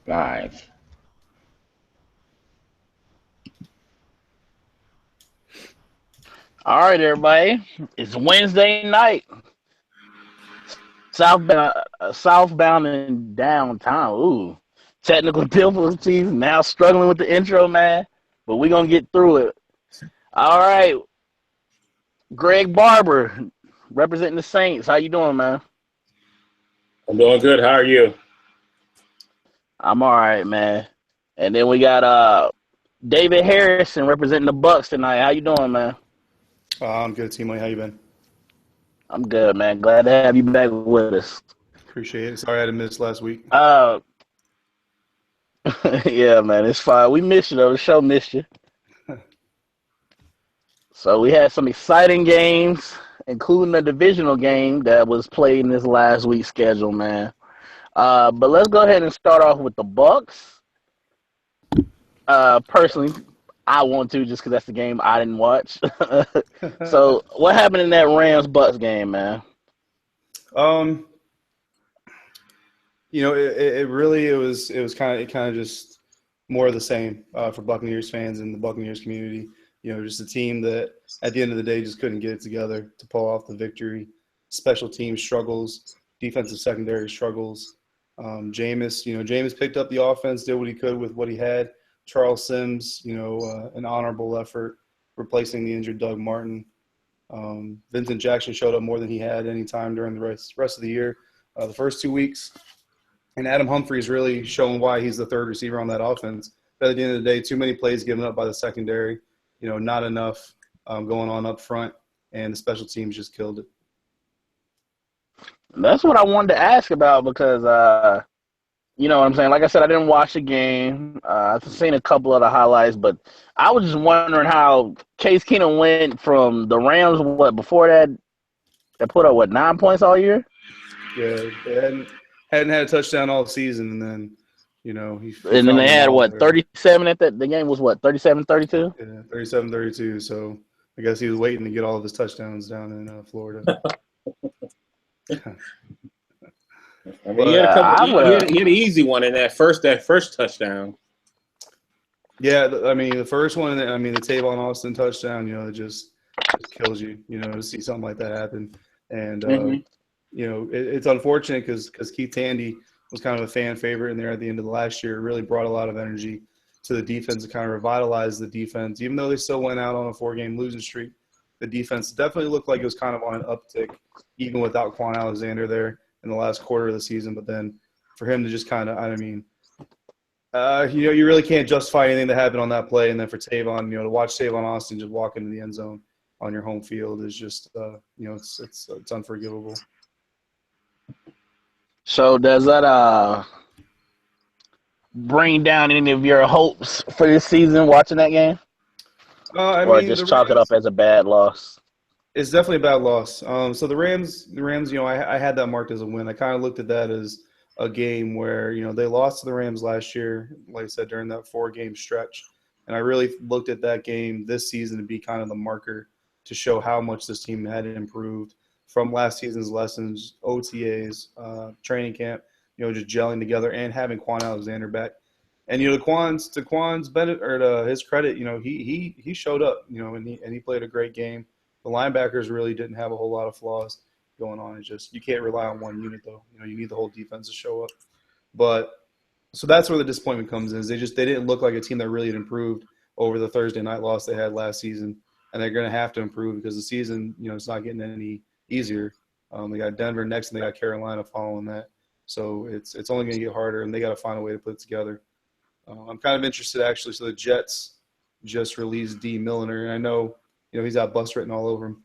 Nice. All right, everybody. It's Wednesday night. Southbound and downtown. Ooh, technical difficulties. Now struggling with the intro, man. But we're gonna get through it. All right, Greg Barber, representing the Saints. How you doing, man? I'm doing good. How are you? I'm all right, man. And then we got David Harrison representing the Bucks tonight. How you doing, man? I'm good, Timo. How you been? I'm good, man. Glad to have you back with us. Appreciate it. Sorry I had to miss last week. Uh, yeah, man, it's fine. We missed you though. The show missed you. So we had some exciting games, including a divisional game that was played in this last week's schedule, man. But let's go ahead and start off with the Bucks. Personally, I want to just because that's the game I didn't watch. So what happened in that Rams Bucks game, man? um, it was kind of just more of the same for Buccaneers fans and the Buccaneers community. Just a team that at the end of the day just couldn't get it together to pull off the victory. Special team struggles, defensive secondary struggles. Jameis picked up the offense, did what he could with what he had. Charles Sims, an honorable effort replacing the injured Doug Martin. Vincent Jackson showed up more than he had any time during the rest of the year, the first 2 weeks. And Adam Humphries really showing why he's the third receiver on that offense. But at the end of the day, too many plays given up by the secondary. Not enough going on up front, and the special teams just killed it. That's what I wanted to ask about because you know what I'm saying? Like I said, I didn't watch the game. I've seen a couple of the highlights, but I was just wondering how Case Keenum went from the Rams, before that, they put up, 9 points all year? Yeah, they hadn't had a touchdown all season, and then he And then found they the had, ball there. 37 at that? The game was, 37-32? Yeah, 37-32. So I guess he was waiting to get all of his touchdowns down in Florida. I mean, he But had a couple. I He would had, have. he had an easy one in that first touchdown. yeah, I mean the first one, the Tavon Austin touchdown, it just kills you, to see something like that happen. And Mhm. it's unfortunate because Keith Tandy was kind of a fan favorite in there at the end of the last year. It really brought a lot of energy to the defense to kind of revitalize the defense. Even though they still went out on a 4-game losing streak, the defense definitely looked like it was kind of on an uptick, even without Quan Alexander there in the last quarter of the season. But then for him to just kind of, you really can't justify anything that happened on that play. And then for Tavon, to watch Tavon Austin just walk into the end zone on your home field is just, it's unforgivable. So does that bring down any of your hopes for this season watching that game? Or The just chalk it up Rams. as a bad loss? It's definitely a bad loss. So the Rams, I had that marked as a win. I kind of looked at that as a game where, they lost to the Rams last year, like I said, during that 4-game stretch. And I really looked at that game this season to be kind of the marker to show how much this team had improved from last season's lessons, OTAs, training camp, just gelling together and having Quan Alexander back. And to Quan's benefit or to his credit, he showed up, and he played a great game. The linebackers really didn't have a whole lot of flaws going on. It's just you can't rely on one unit though. You need the whole defense to show up. But so that's where the disappointment comes in. Is they didn't look like a team that really had improved over the Thursday night loss they had last season, and they're going to have to improve because the season, it's not getting any easier. They got Denver next, and they got Carolina following that. So it's only going to get harder, and they got to find a way to put it together. I'm kind of interested actually. So the Jets just released D. Milliner, and I know he's got bust written all over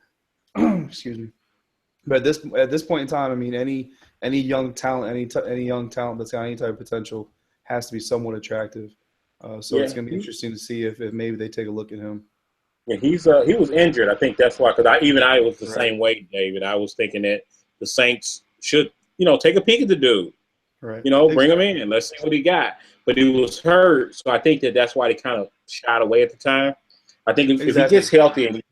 him. Excuse me. But at this point in time, any young talent, any young talent that's got any type of potential has to be somewhat attractive. So Yeah, it's going to be interesting to see if maybe they take a look at him. yeah. He was injured. I think that's why. Because I was the Right. same way, David. I was thinking that the Saints should take a peek at the dude. Right. Bring him in and let's see what he got. But he was hurt, so I think that's why they kind of shied away at the time. I think if he gets healthy, and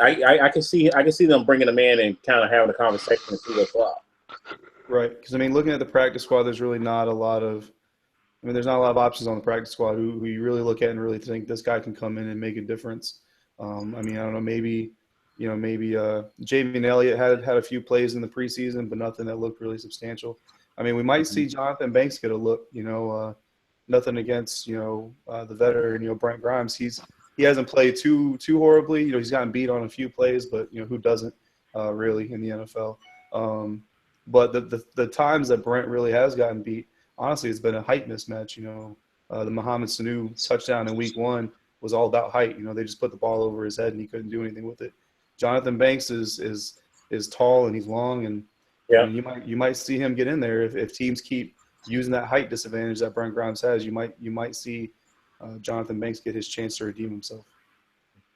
I can see them bringing him in and kind of having a conversation and see what's up. Right. Because looking at the practice squad, there's really not a lot of I mean, there's not a lot of options on the practice squad who you really look at and really think this guy can come in and make a difference. I mean, I don't know, maybe Javian Elliott had a few plays in the preseason, but nothing that looked really substantial. I mean, we might see Jonathan Banks get a look. Nothing against the veteran, Brent Grimes. He hasn't played too horribly. He's gotten beat on a few plays, but who doesn't really in the NFL? But the times that Brent really has gotten beat, honestly, it's been a height mismatch. The Mohamed Sanu touchdown in Week 1 was all about height. They just put the ball over his head and he couldn't do anything with it. Jonathan Banks is tall and he's long, and yeah, you might see him get in there if teams keep using that height disadvantage that Brent Grimes has. You might see Jonathan Banks get his chance to redeem himself.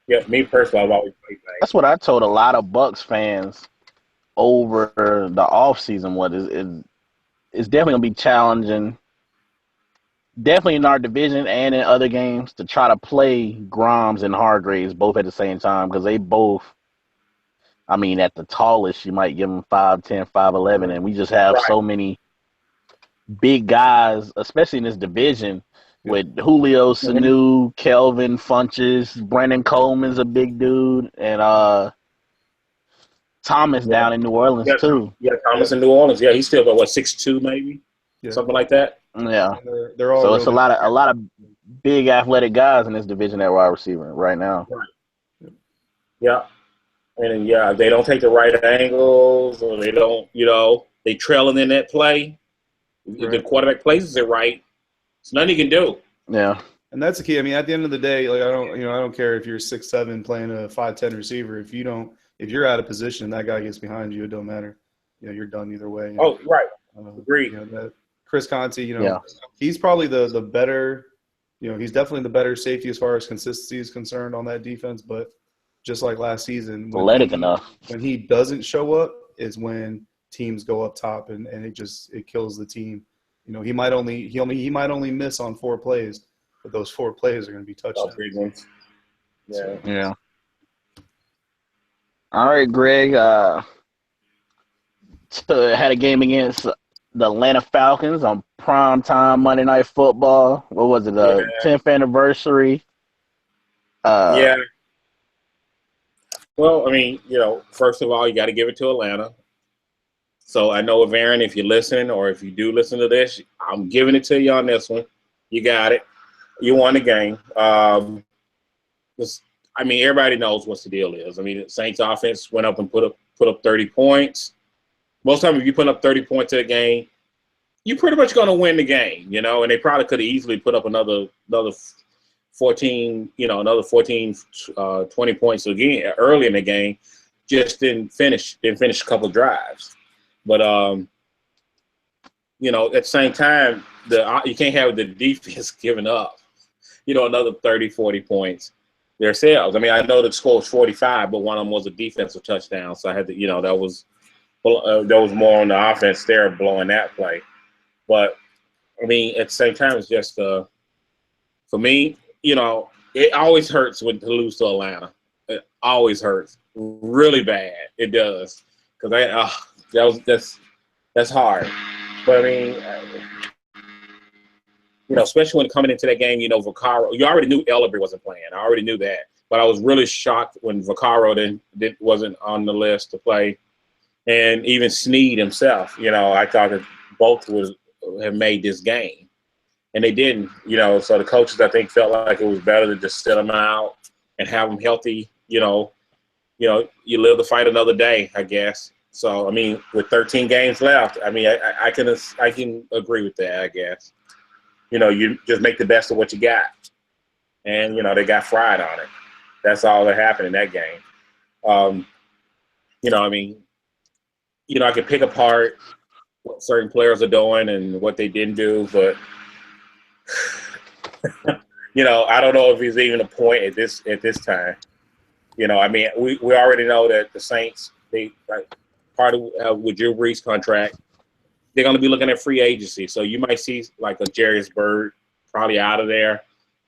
Yeah, me personally, I've always played Banks. That's what I told a lot of Bucks fans over the offseason. It's definitely gonna be challenging. Definitely in our division and in other games to try to play Grimes and Hargraves both at the same time, because they both, I mean, at the tallest, you might give them 5'10", 5'11", and we just have so many big guys, especially in this division, with Julio, Sanu, Kelvin, Funches, Brandon Coleman's a big dude, and Thomas down in New Orleans too. Yeah, Thomas in New Orleans. Yeah, he's still about 6'2", maybe, something like that. Yeah, they're all so it's a lot of big athletic guys in this division at wide receiver right now. Right. Yeah, and they don't take the right angles, or they don't, they trailing in that play. If the quarterback places it right, there's nothing he can do. Yeah, and that's the key. I mean, at the end of the day, like I don't care if you're 6'7" playing a 5'10" receiver. If you're out of position and that guy gets behind you, it don't matter. You're done either way. Oh, right. Agreed. Chris Conte, he's probably the better, he's definitely the better safety as far as consistency is concerned on that defense. But just like last season, when he doesn't show up is when teams go up top and it kills the team. He might only miss on 4 plays, but those 4 plays are going to be touchdowns. Yeah. All right, Greg. Had a game against the Atlanta Falcons on primetime Monday Night Football. What was it? 10th anniversary. Yeah. Well, I mean, first of all, you got to give it to Atlanta. So I know, Aaron, if you're listening or if you do listen to this, I'm giving it to you on this one. You got it. You won the game. Everybody knows what the deal is. I mean, the Saints offense went up and put up 30 points. Most of the time, if you put up 30 points in a game, you're pretty much going to win the game, and they probably could have easily put up another 14, 20 points again early in the game. Just didn't finish a couple drives. But at the same time, you can't have the defense giving up, another 30, 40 points themselves. I mean, I know the score was 45, but one of them was a defensive touchdown, so I had to, that was more on the offense there blowing that play. But I mean, at the same time, it's just for me, it always hurts when to lose to Atlanta. It always hurts really bad. It does, because that's hard. But I mean, especially when coming into that game, Vaccaro, you already knew Ellerby wasn't playing. I already knew that, but I was really shocked when Vaccaro wasn't on the list to play. And even Snead himself, I thought that both have made this game, and they didn't. So the coaches, I think, felt like it was better to just sit them out and have them healthy. You live to fight another day, I guess. So I mean, with 13 games left, I mean, I can agree with that, I guess. You just make the best of what you got, and they got fried on it. That's all that happened in that game. I can pick apart what certain players are doing and what they didn't do, but I don't know if it's even a point at this time. I mean, we already know that the Saints, part of with Drew Brees' contract, they're going to be looking at free agency. So you might see like a Jarius Byrd probably out of there.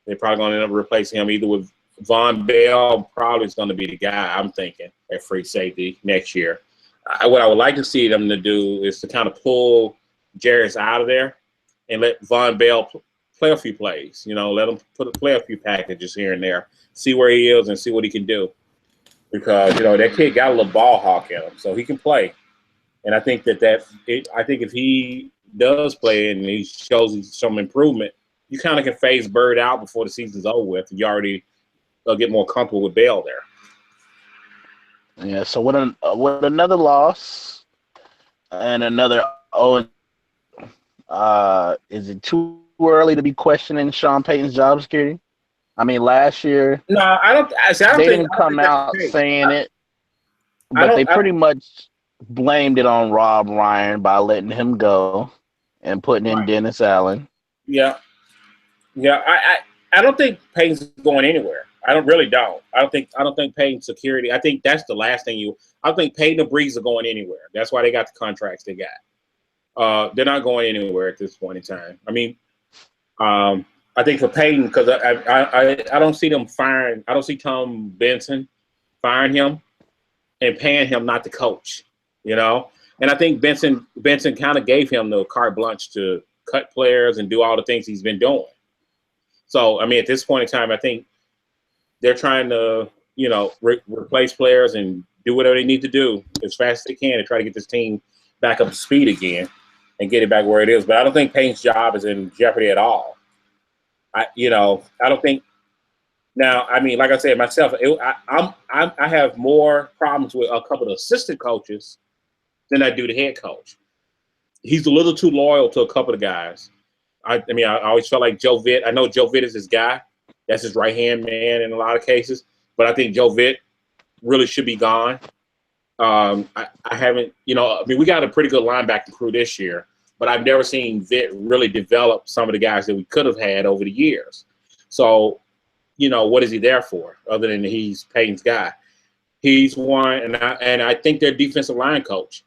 They're probably going to end up replacing him either with Von Bell. Probably is going to be the guy, I'm thinking, at free safety next year. What I would like to see them to do is to kind of pull Jarius out of there and let Von Bell play a few plays. You know, let him play a few packages here and there, see where he is and see what he can do. Because, you know, that kid got a little ball hawk in him, so he can play. And I think I think if he does play and he shows some improvement, you kind of can phase Bird out before the season's over with. You already get more comfortable with Bell there. Yeah. So with another loss and another is it too early to be questioning Sean Payton's job security? I mean, last year No, I don't. They didn't come out saying it, but they pretty much blamed it on Rob Ryan by letting him go and putting in Dennis Allen. Yeah. I don't think Payton's going anywhere. I don't think Payton's security. I think that's the last thing I don't think Payton and Breeze are going anywhere. That's why they got the contracts they got. They're not going anywhere at this point in time. I mean, I think for Payton, because I don't see them firing. I don't see Tom Benson firing him and paying him not to coach. You know, and I think Benson kind of gave him the carte blanche to cut players and do all the things he's been doing. So I mean, at this point in time, I think they're trying to, you know, replace players and do whatever they need to do as fast as they can to try to get this team back up to speed again and get it back where it is. But I don't think Payton's job is in jeopardy at all. I don't think. Now, I mean, like I said myself, I have more problems with a couple of assistant coaches than I do the head coach. He's a little too loyal to a couple of guys. I mean, I always felt like Joe Vitt. I know Joe Vitt is his guy. That's his right-hand man in a lot of cases. But I think Joe Vitt really should be gone. I haven't, you know, I mean, we got a pretty good linebacking crew this year, but I've never seen Vitt really develop some of the guys that we could have had over the years. So, you know, what is he there for other than he's Payton's guy? He's one, and I think their defensive line coach.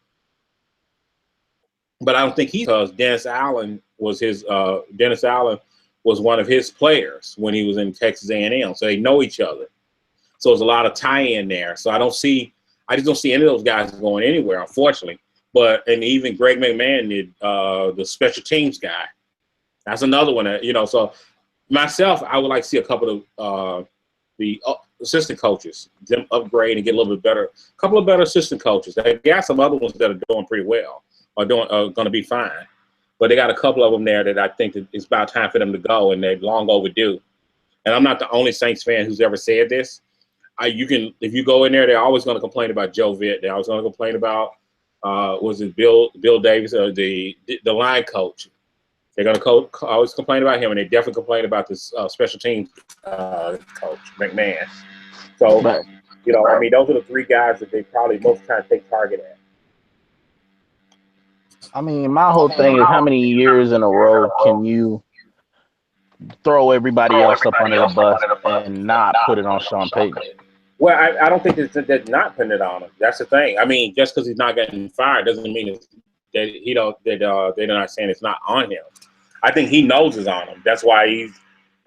But I don't think because Dennis Allen was one of his players when he was in Texas A&M, so they know each other. So there's a lot of tie-in there. So I just don't see any of those guys going anywhere, unfortunately. And even Greg McMahon, the special teams guy, that's another one. You know, so myself, I would like to see a couple of the assistant coaches them upgrade and get a little bit better. A couple of better assistant coaches. They got some other ones that are doing pretty well. Are going to be fine, but they got a couple of them there that I think that it's about time for them to go, and they're long overdue. And I'm not the only Saints fan who's ever said this. If you go in there, they're always going to complain about Joe Vitt. They're always going to complain about was it Bill Davis, the line coach. They're going to always complain about him, and they definitely complain about this special teams coach McMahon. So you know, I mean, those are the three guys that they probably most time take target at. I mean, my whole thing is how many years in a row can you throw everybody else up under the bus and not put it on Sean Payton? Well, I don't think they're not putting it on him. That's the thing. I mean, just because he's not getting fired doesn't mean that they're not saying it's not on him. I think he knows it's on him. That's why he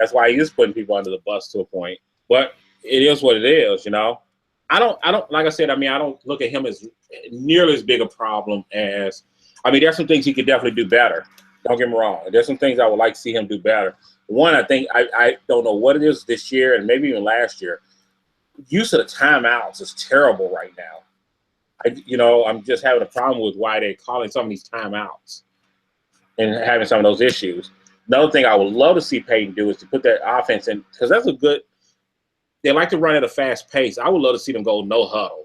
is putting people under the bus to a point. But it is what it is, you know. I don't like I said. I mean, I don't look at him as nearly as big a problem as. I mean, there's some things he could definitely do better. Don't get me wrong. There's some things I would like to see him do better. One, I think I don't know what it is this year and maybe even last year. Use of the timeouts is terrible right now. I'm just having a problem with why they're calling some of these timeouts and having some of those issues. Another thing I would love to see Payton do is to put that offense in, because that's they like to run at a fast pace. I would love to see them go no huddle.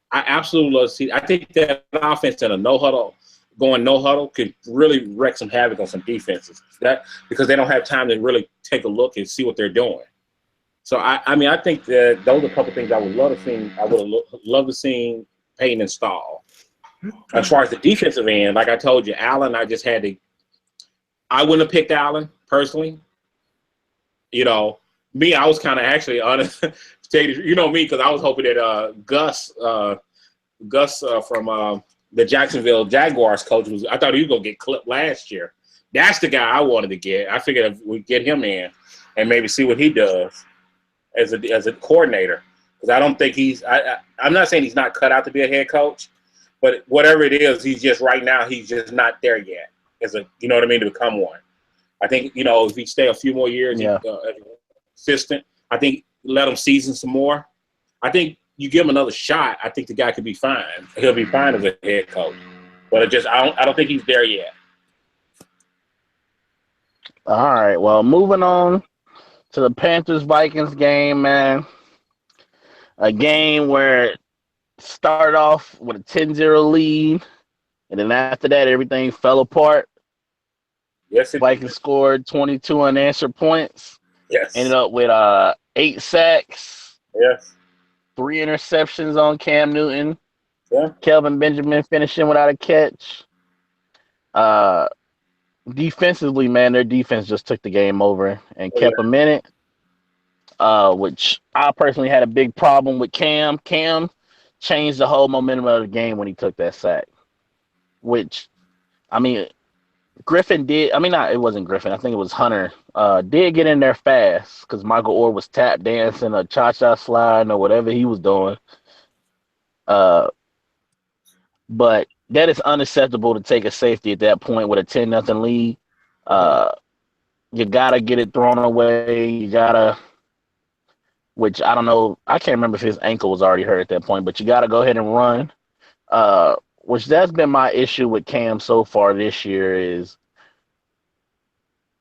I absolutely love to see. I think that offense in a no huddle, going no huddle, could really wreak some havoc on some defenses. Because they don't have time to really take a look and see what they're doing. So I mean, I think that those are a couple of things I would love to see. I would love to see Payton install. As far as the defensive end, like I told you, Allen, I wouldn't have picked Allen personally. You know, me, I was kind of actually honest. You know me, because I was hoping that Gus from the Jacksonville Jaguars coach I thought he was gonna get clipped last year. That's the guy I wanted to get. I figured if we get him in and maybe see what he does as a coordinator, because I don't think I'm not saying he's not cut out to be a head coach, but whatever it is, he's just right now he's just not there yet. You know what I mean, to become one. I think, if he stay a few more years, Yeah. consistent, I think let him season some more. I think you give him another shot, I think the guy could be fine. He'll be fine as a head coach. But I don't think he's there yet. All right. Well, moving on to the Panthers-Vikings game, man. A game where it started off with a 10-0 lead, and then after that, everything fell apart. Yes, it Vikings did. scored 22 unanswered points. Yes. Ended up with 8 sacks. Yes. 3 interceptions on Cam Newton. Yeah. Kelvin Benjamin finishing without a catch. Defensively, man, their defense just took the game over and kept them in it. Which I personally had a big problem with Cam. Cam changed the whole momentum of the game when he took that sack. Which, I mean, Griffin did. I mean, it wasn't Griffin. I think it was Hunter. Did get in there fast because Michael Orr was tap dancing or cha-cha sliding or whatever he was doing. But that is unacceptable to take a safety at that point with a 10-0 lead. You gotta get it thrown away. You gotta, which I don't know. I can't remember if his ankle was already hurt at that point, but you gotta go ahead and run. Which that's been my issue with Cam so far this year is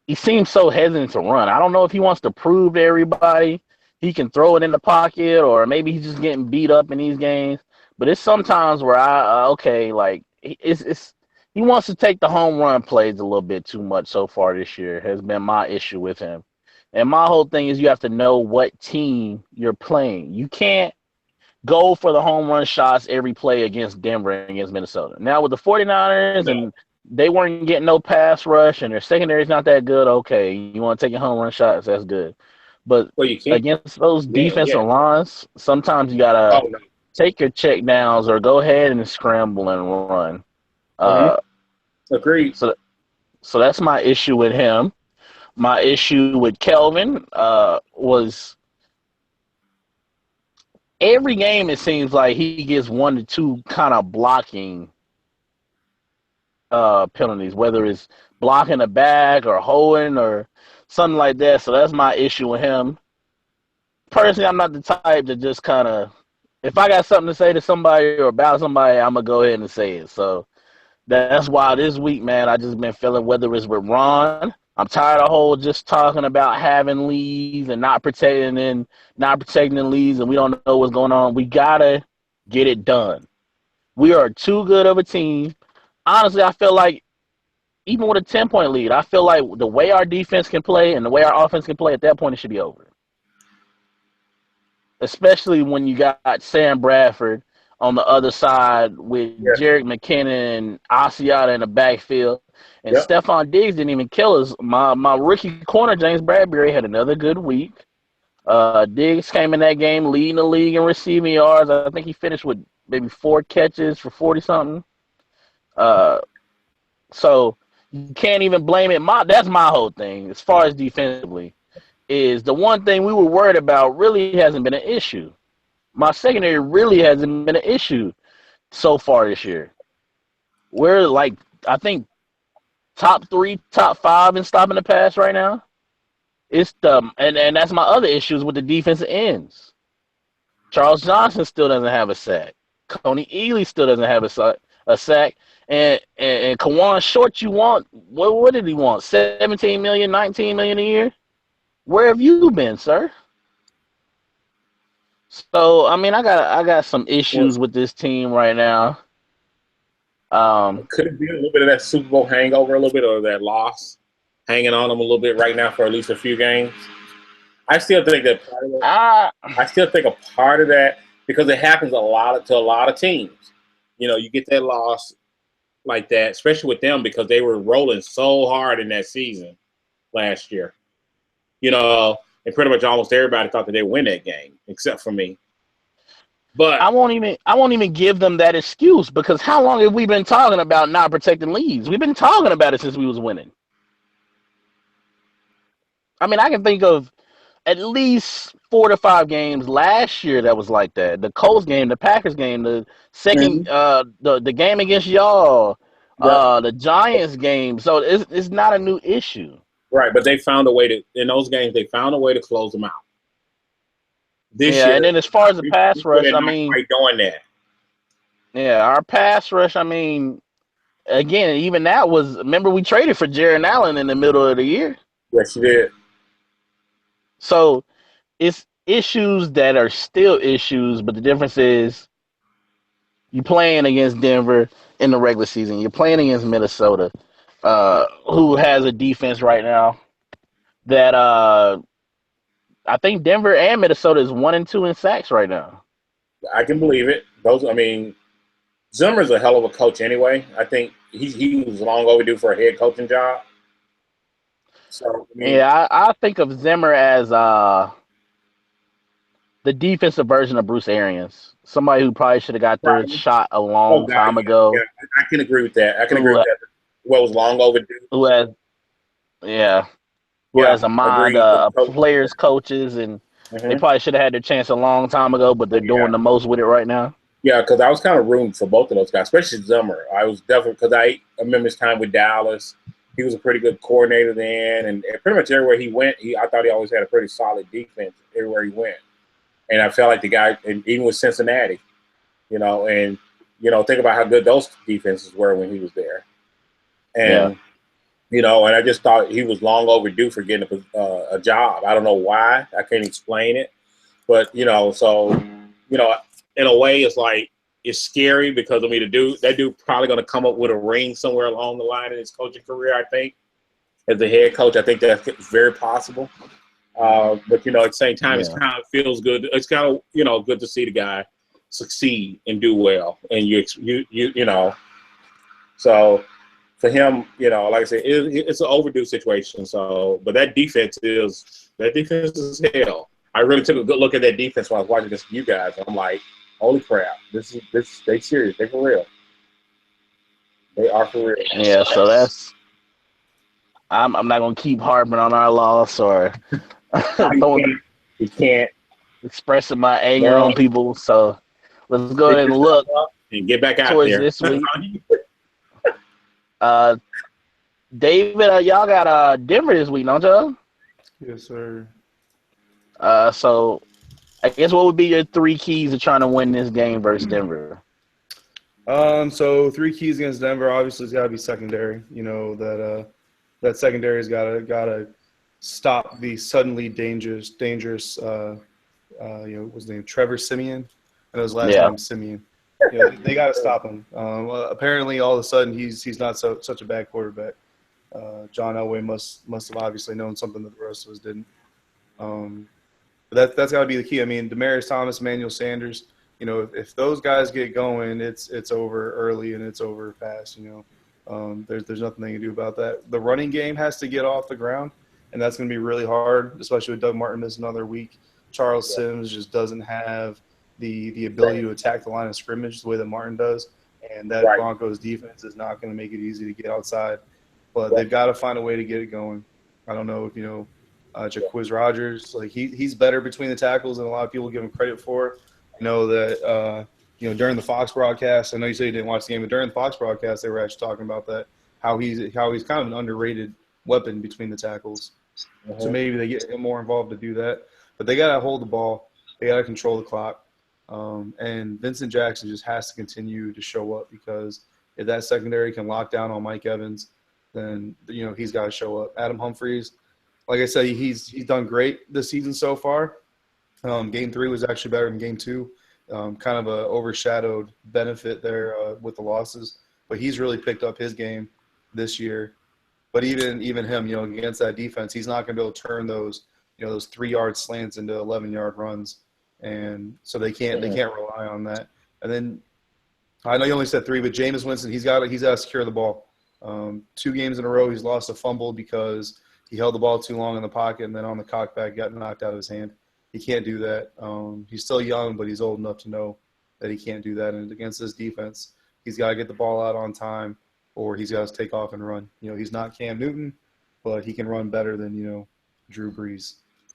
he seems so hesitant to run. I don't know if he wants to prove to everybody he can throw it in the pocket, or maybe he's just getting beat up in these games. But it's sometimes where he wants to take the home run plays a little bit too much so far this year has been my issue with him. And my whole thing is you have to know what team you're playing. You can't go for the home run shots every play against Denver and against Minnesota. Now with the 49ers and they weren't getting no pass rush and their secondary is not that good, okay, you want to take your home run shots, that's good. But against those defensive lines, sometimes you got to take your check downs or go ahead and scramble and run. Agreed. So that's my issue with him. My issue with Kelvin was every game it seems like he gets 1 to 2 kind of blocking penalties, whether it's blocking a bag or holding or something like that. So that's my issue with him. Personally, I'm not the type to just kind of, if I got something to say to somebody or about somebody, I'm going to go ahead and say it. So that's why this week, man, I just been feeling whether it's with Ron. I'm tired of just talking about having leads and not protecting the leads, and we don't know what's going on. We got to get it done. We are too good of a team. Honestly, I feel like even with a 10-point lead, I feel like the way our defense can play and the way our offense can play at that point, it should be over. Especially when you got Sam Bradford on the other side with Jerick McKinnon and Asiata in the backfield. And Stephon Diggs didn't even kill us. My rookie corner, James Bradbury, had another good week. Diggs came in that game leading the league in receiving yards. I think he finished with maybe 4 catches for 40-something. So you can't even blame it. That's my whole thing as far as defensively. Is the one thing we were worried about really hasn't been an issue. My secondary really hasn't been an issue so far this year. We're I think top 3, top 5 in stopping the pass right now. It's and that's my other issues with the defensive ends. Charles Johnson still doesn't have a sack. Coney Ealy still doesn't have a sack. And Kawan Short, what did he want? 17 million, 19 million a year? Where have you been, sir? So, I mean, I got some issues with this team right now. Could it be a little bit of that Super Bowl hangover, a little bit of that loss hanging on them a little bit right now for at least a few games? I still think that a part of that, because it happens to a lot of teams. You get that loss like that, especially with them because they were rolling so hard in that season last year. And pretty much almost everybody thought that they win that game, except for me. But I won't even give them that excuse because how long have we been talking about not protecting leads? We've been talking about it since we was winning. I mean, I can think of at least 4 to 5 games last year that was like that. The Colts game, the Packers game, the second, the game against y'all, the Giants game. So it's not a new issue. Right, but they found a way to in those games. They found a way to close them out. This Yeah, year, and then as far as the pass rush, they're I not mean, quite doing that. yeah, our pass rush, I mean, again, even that was. Remember, we traded for Jaron Allen in the middle of the year, Yes, you did. so it's issues that are still issues. But the difference is you're playing against Denver in the regular season. You're playing against Minnesota, who has a defense right now that I think Denver and Minnesota is 1-2 in sacks right now. I can believe it. I mean, Zimmer's a hell of a coach anyway. I think he was long overdue for a head coaching job. So I mean, Yeah, I think of Zimmer as the defensive version of Bruce Arians, somebody who probably should have got their probably. shot a Oh long God, time yeah, ago. I can agree with that. I can agree Who with that. What was long overdue? who has yeah, who Yeah, has a mind agreed. of players, coaches, and they Mm-hmm. probably should have had their chance a long time ago, but they're Oh yeah, doing the most with it right now. yeah. Because I was kind of rooting for both of those guys, especially Zimmer. I was definitely because I remember his time with Dallas. He was a pretty good coordinator then, and pretty much everywhere he went, I thought he always had a pretty solid defense everywhere he went. And I felt like the guy, and even with Cincinnati, and think about how good those defenses were when he was there. Yeah, And and I just thought he was long overdue for getting a job. I don't know why. I can't explain it, but so in a way, it's like it's scary because I mean, that dude probably going to come up with a ring somewhere along the line in his coaching career. I think as a head coach, I think that's very possible. But at the same time, it's yeah, kind of feels good. It's kind of good to see the guy succeed and do well, and so for him, like I said, it's an overdue situation. So, but that defense is hell. I really took a good look at that defense while I was watching this with you guys. And I'm like, holy crap, they serious. They for real. They are for real. yeah. So that's I'm not gonna keep harping on our loss or No, you throwing can't. You can't. expressing my anger No, on people. So let's go pick ahead and yourself look up and get back out towards there. this week. Uh, David, y'all got Denver this week, don't y'all? Yes, sir. So I guess what would be your three keys to trying to win this game versus Denver? So 3 keys against Denver. Obviously, it's got to be secondary. That secondary's gotta stop the suddenly dangerous. What's his name? Trevor Simeon. I know his last Yeah, name Simeon. They got to stop him. Apparently, all of a sudden, he's not such a bad quarterback. John Elway must have obviously known something that the rest of us didn't. But that's got to be the key. I mean, Demaryius Thomas, Emmanuel Sanders. If those guys get going, it's over early and it's over fast. There's nothing they can do about that. The running game has to get off the ground, and that's going to be really hard, especially with Doug Martin missing another week. Charles Sims just doesn't have the ability to attack the line of scrimmage the way that Martin does, and that Right. Broncos defense is not going to make it easy to get outside. But they've got to find a way to get it going. I don't know if Jacquizz Rodgers, like he's better between the tackles than a lot of people give him credit for. I know that during the Fox broadcast, I know you said you didn't watch the game, but during the Fox broadcast, they were actually talking about that how he's kind of an underrated weapon between the tackles. Mm-hmm. So maybe they get him more involved to do that. But they got to hold the ball. They got to control the clock. And Vincent Jackson just has to continue to show up because if that secondary can lock down on Mike Evans, then he's got to show up. Adam Humphries, like I said, he's done great this season so far. Game 3 was actually better than Game 2. Kind of a overshadowed benefit there with the losses, but he's really picked up his game this year. But even him, against that defense, he's not going to be able to turn those 3-yard slants into 11-yard runs, and so they can't rely on that. And then I know you only said 3, but Jameis Winston, he's got to secure the ball. 2 games in a row, he's lost a fumble because he held the ball too long in the pocket, and then on the cockback got knocked out of his hand. He can't do that. He's still young, but he's old enough to know that he can't do that. And against this defense, he's got to get the ball out on time, or he's got to take off and run. He's not Cam Newton, but he can run better than Drew Brees.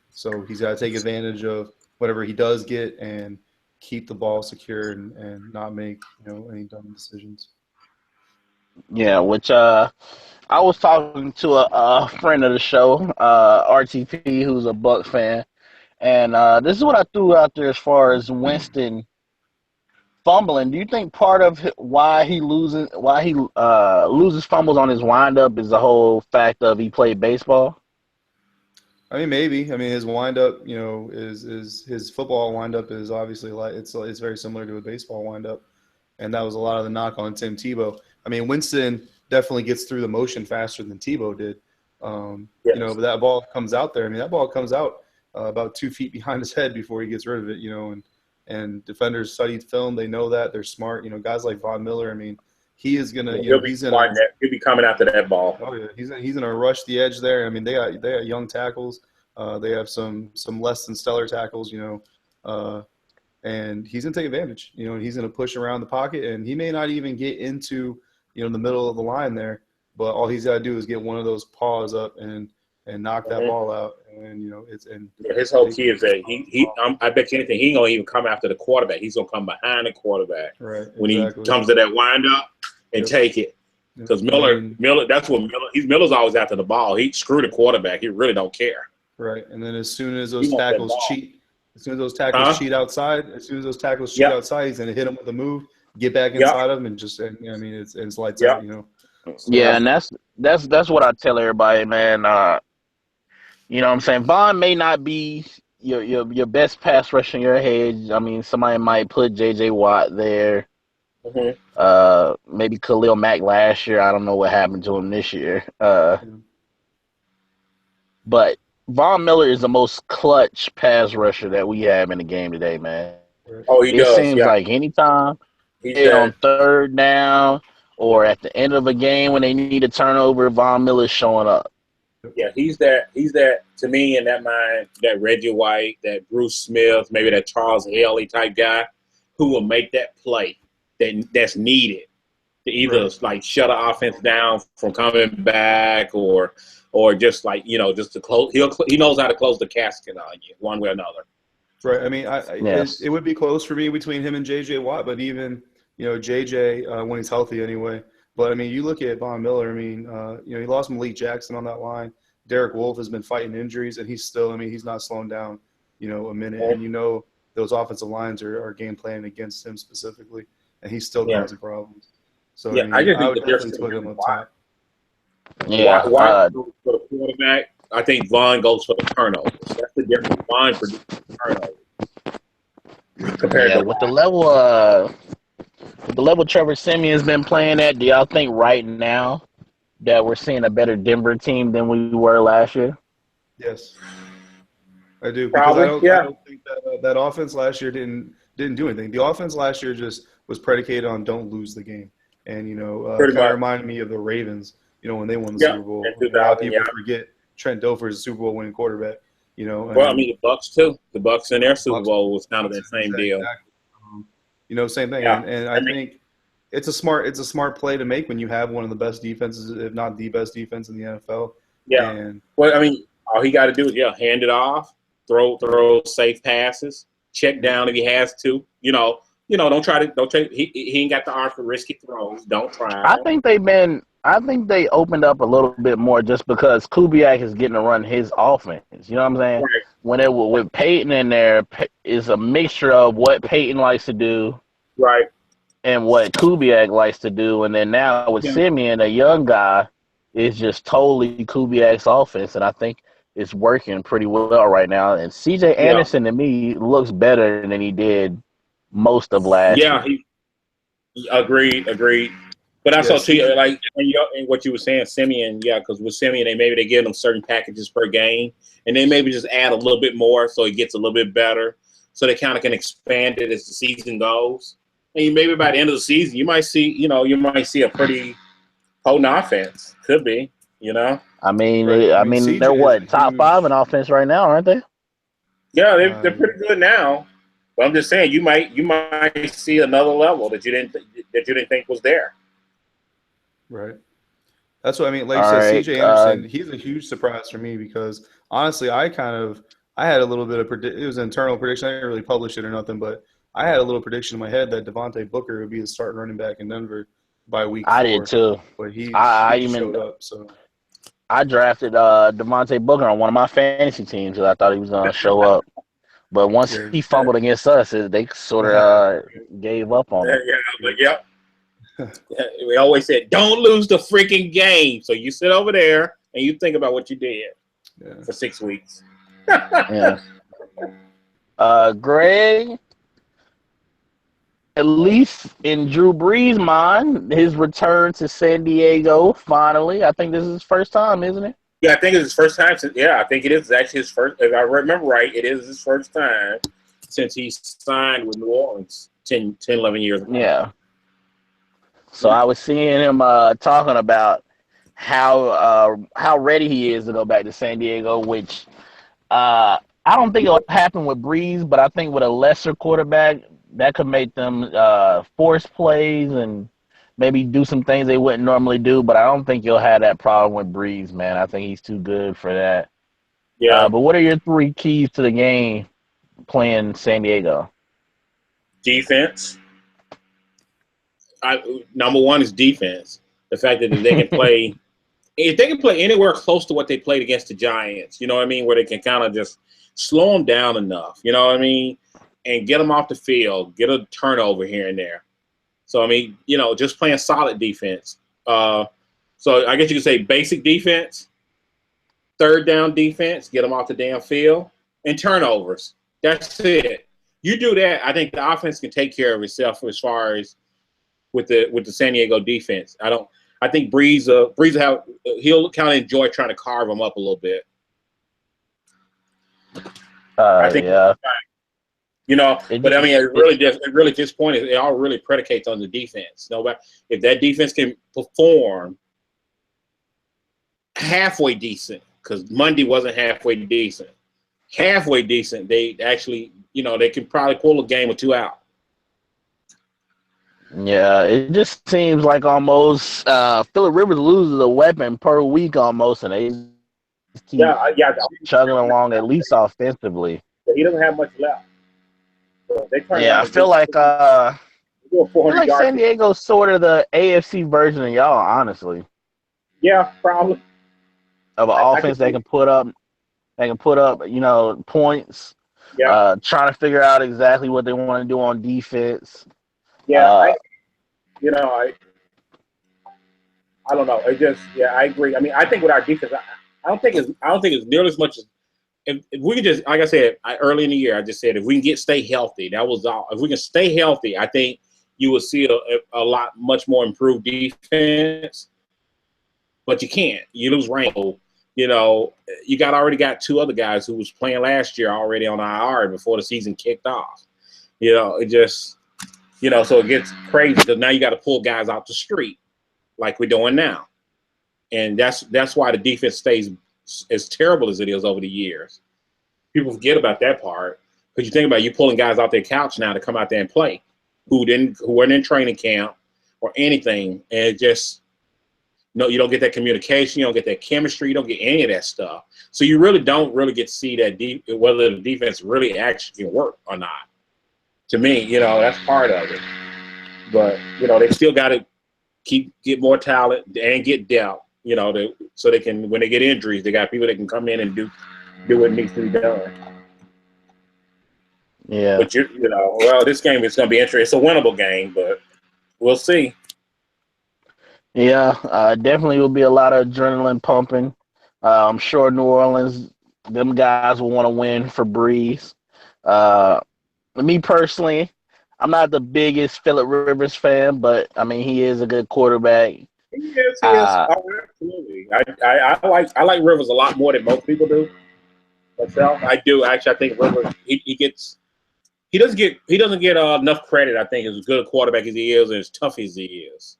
So he's got to take advantage of whatever he does get and keep the ball secure and not make any dumb decisions. Yeah, which I was talking to a friend of the show, RTP, who's a Bucks fan, and this is what I threw out there as far as Winston fumbling. Do you think part of why he loses fumbles on his windup is the whole fact of he played baseball? I mean, maybe. I mean, his windup, is his football windup is obviously like it's very similar to a baseball windup, and that was a lot of the knock on Tim Tebow. I mean, Winston definitely gets through the motion faster than Tebow did. Yes. But that ball comes out there. I mean, that ball comes out about 2 feet behind his head before he gets rid of it. And defenders study film. They know that they're smart. Guys like Von Miller. I mean, he is gonna. He'll be he'll be coming after that ball. Oh yeah, he's gonna rush the edge there. I mean, they got young tackles. They have some less than stellar tackles. And he's gonna take advantage. And he's gonna push around the pocket, and he may not even get into the middle of the line there. But all he's got to do is get one of those paws up and knock that ball out. And his whole key is that I bet you anything he ain't gonna even come after the quarterback. He's gonna come behind the quarterback when exactly. he comes to that wind up and take it. Because Miller, that's what Miller's always after the ball. He screw the quarterback. He really don't care. Right, and then as soon as those tackles cheat outside, outside, he's gonna hit him with a move, get back inside him, and just it's lights out. Yeah, and that's what I tell everybody, man. What I'm saying? Vaughn may not be your best pass rush in your head. I mean, somebody might put J.J. Watt there. Maybe Khalil Mack last year. I don't know what happened to him this year. But Von Miller is the most clutch pass rusher that we have in the game today, man. Oh, he does. It seems like anytime it's on third down or at the end of a game when they need a turnover, Von Miller's showing up. Yeah, he's that to me in that mind, that Reggie White, that Bruce Smith, maybe that Charles Haley type guy who will make that play that's needed to either like shut an offense down from coming back or just like just to close. He knows how to close the casket on you one way or another. Right. I mean, it would be close for me between him and J.J. Watt, but even J.J. When he's healthy anyway. But I mean, you look at Von Miller. I mean, he lost Malik Jackson on that line. Derek Wolfe has been fighting injuries, and he's still. I mean, he's not slowing down. A minute, and those offensive lines are game planning against him specifically, and he's still causing problems. So I just think would definitely put him up top. Yeah, Watt goes for the quarterback. I think Vaughn goes for the turnovers. That's the difference. Vaughn produces turnovers compared to with the level Trevor Simeon's been playing at. Do y'all think right now that we're seeing a better Denver team than we were last year? Yes, I do. Because I don't think that offense last year didn't do anything. The offense last year just was predicated on don't lose the game, and kind of reminded me of the Ravens. When they won the Super Bowl, a lot of people forget Trent Dilfer is a Super Bowl winning quarterback. I mean, the Bucks too. The Bucks in their Super Bowl was kind of that same deal. Exactly. Same thing. Yeah. And I think it's a smart play to make when you have one of the best defenses, if not the best defense in the NFL. Yeah. Well, I mean, all he got to do is hand it off, throw safe passes, check down if he has to. Don't try. He ain't got the arm for risky throws. Don't try. I think they opened up a little bit more just because Kubiak is getting to run his offense. You know what I'm saying? Right. With Peyton in there, is a mixture of what Peyton likes to do, right, and what Kubiak likes to do, and then now with Simeon, a young guy, it's just totally Kubiak's offense, and I think it's working pretty well right now. And C.J. Anderson to me looks better than he did most of last year. Yeah, agreed. But also, too, like and what you were saying, Simeon, because with Simeon, they give them certain packages per game, and they maybe just add a little bit more so it gets a little bit better, so they kind of can expand it as the season goes. And maybe by the end of the season, you might see a pretty potent offense. Could be, I mean, they're what, top 5 in offense right now, aren't they? Yeah, they're pretty good now. But I'm just saying, you might see another level that you didn't think was there. Right. That's what I mean. Like you said, C.J. Anderson, he's a huge surprise for me because honestly, I had a little bit of it was an internal prediction. I didn't really publish it or nothing, but I had a little prediction in my head that Devontae Booker would be the starting running back in Denver. by week I 4. did too. But he I showed even up. So I drafted Devontae Booker on one of my fantasy teams because I thought he was gonna show up. But once yeah, he fumbled against us, they sort of gave up on him. Yeah, but yep. We always said, don't lose the freaking game. So you sit over there and you think about what you did for 6 weeks. Yeah. Greg, at least in Drew Brees' mind, his return to San Diego finally. I think this is his first time, isn't it? Yeah, I think it's his first time. I think it is actually his first. If I remember right, it is his first time since he signed with New Orleans 10 11 years ago. Yeah. So I was seeing him talking about how ready he is to go back to San Diego, which I don't think it'll happen with Breeze, but I think with a lesser quarterback, that could make them force plays and maybe do some things they wouldn't normally do. But I don't think you'll have that problem with Breeze, man. I think he's too good for that. Yeah. But what are your 3 keys to the game playing San Diego? Defense. Number one is defense. The fact that they can play, if they can play anywhere close to what they played against the Giants, you know what I mean, where they can kind of just slow them down enough, you know what I mean, and get them off the field, get a turnover here and there. So, I mean, you know, just playing solid defense. So I guess you could say basic defense, third down defense, get them off the damn field, and turnovers. That's it. You do that, I think the offense can take care of itself as far as with the San Diego defense. I think Breeze he'll kind of enjoy trying to carve them up a little bit. I think, yeah. you know, but I mean, it really at this point, it all really predicates on the defense. Nobody, if that defense can perform halfway decent, because Monday wasn't halfway decent. Halfway decent, they actually, you know, they can probably pull a game or 2 out. Yeah, it just seems like almost Phillip Rivers loses a weapon per week almost, and they just keep chugging along at least offensively. He doesn't have much left. So they I feel like San Diego's sort of the AFC version of y'all, honestly. Yeah, probably. Of an offense they can put up, you know, points. Yeah. Trying to figure out exactly what they want to do on defense. Yeah, I don't know. I agree. I mean, I think with our defense, I don't think it's nearly as much as if we can just, like I said, early in the year, I just said if we can stay healthy, that was all. If we can stay healthy, I think you will see a much more improved defense. But you can't. You lose Rango. You know, you already got 2 other guys who was playing last year already on IR before the season kicked off. You know, it just. You know, so it gets crazy because now you got to pull guys out the street like we're doing now. And that's why the defense stays as terrible as it is over the years. People forget about that part because you think about you pulling guys off their couch now to come out there and play who weren't in training camp or anything. And it just, you don't get that communication. You don't get that chemistry. You don't get any of that stuff. So you really don't get to see that whether the defense really actually can work or not. To me, you know, that's part of it. But, you know, they still got to get more talent and get depth, you know, so they can, when they get injuries, they got people that can come in and do what needs to be done. Yeah. But, you know, well, this game is going to be interesting. It's a winnable game, but we'll see. Yeah, definitely will be a lot of adrenaline pumping. I'm sure New Orleans, them guys will want to win for Breeze. Me personally, I'm not the biggest Phillip Rivers fan, but I mean he is a good quarterback. He is. Absolutely. I like Rivers a lot more than most people do. Myself, I do actually. I think Rivers he doesn't get enough credit. I think as good a quarterback as he is and as tough as he is.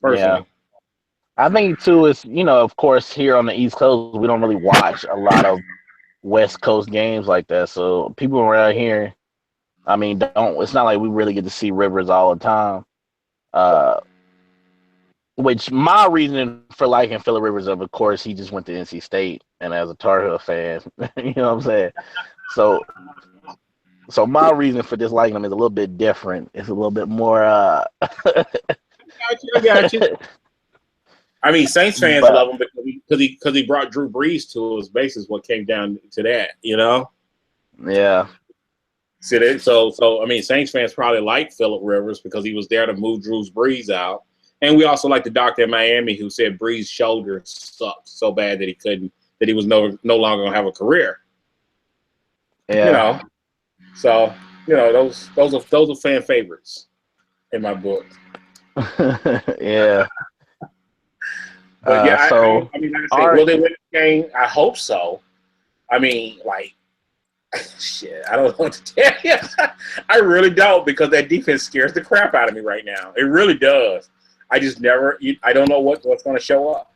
Personally. Yeah. I think too is, you know, of course here on the East Coast we don't really watch a lot of West Coast games like that. So people around here, I mean, it's not like we really get to see Rivers all the time. Which my reason for liking Phillip Rivers, of course, he just went to NC State, and as a Tar Heel fan, you know what I'm saying. So my reason for disliking him is a little bit different. It's a little bit more I got you. I mean, Saints fans love him because he brought Drew Brees to his bases. What came down to that, you know? Yeah. So I mean, Saints fans probably like Phillip Rivers because he was there to move Drew Brees out, and we also like the doctor in Miami who said Brees' shoulder sucked so bad that he was no longer gonna have a career. Yeah. You know, so those are fan favorites in my book. Yeah. But yeah, so I mean, like I said, will they win the game? I hope so. I mean, like, shit, I don't know what to tell you. I really don't because that defense scares the crap out of me right now. It really does. I just I don't know what's going to show up.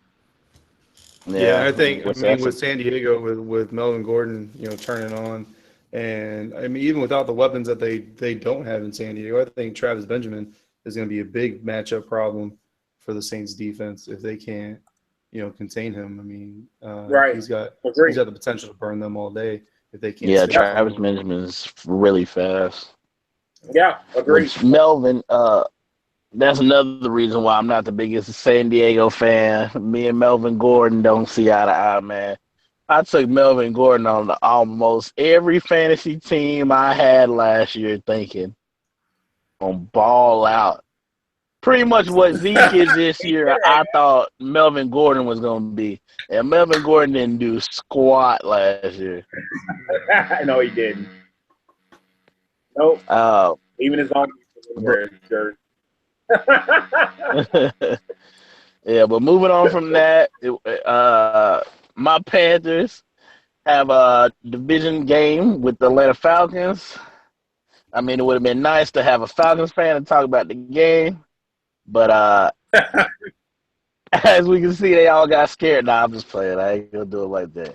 Yeah, I think with San Diego with Melvin Gordon, turning on, and I mean even without the weapons that they don't have in San Diego, I think Travis Benjamin is going to be a big matchup problem for the Saints defense if they can't, contain him. I mean, right. he's got the potential to burn them all day if they can't. Yeah, Travis Benjamin is really fast. Yeah, agreed. Which Melvin, that's another reason why I'm not the biggest San Diego fan. Me and Melvin Gordon don't see eye to eye, man. I took Melvin Gordon on almost every fantasy team I had last year, thinking on ball out. Pretty much what Zeke is this year, I thought Melvin Gordon was going to be. And Melvin Gordon didn't do squat last year. No, he didn't. Nope. Even his own shirt. Yeah, but moving on from that, my Panthers have a division game with the Atlanta Falcons. I mean, it would have been nice to have a Falcons fan to talk about the game, but as we can see, they all got scared. Nah, I'm just playing. I ain't gonna do it like that.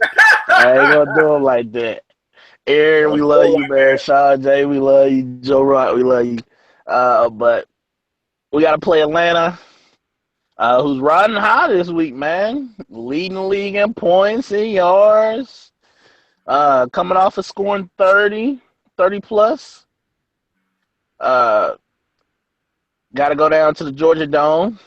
Aaron, we love you, man. Sean J, we love you. Joe Rock, we love you. But we got to play Atlanta, who's riding high this week, man. Leading the league in points and yards. Coming off of scoring 30 plus. Got to go down to the Georgia Dome.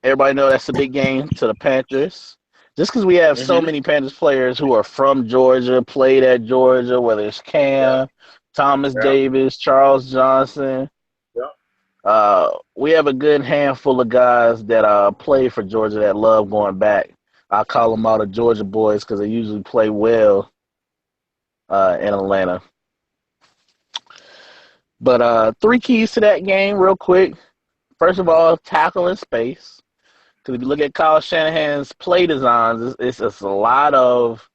Everybody know that's a big game to the Panthers. Just because we have so many Panthers players who are from Georgia, played at Georgia, whether it's Cam, Thomas Davis, Charles Johnson. We have a good handful of guys that play for Georgia that love going back. I call them all the Georgia boys because they usually play well in Atlanta. But 3 keys to that game real quick. First of all, tackle in space. Because if you look at Kyle Shanahan's play designs, it's just a lot of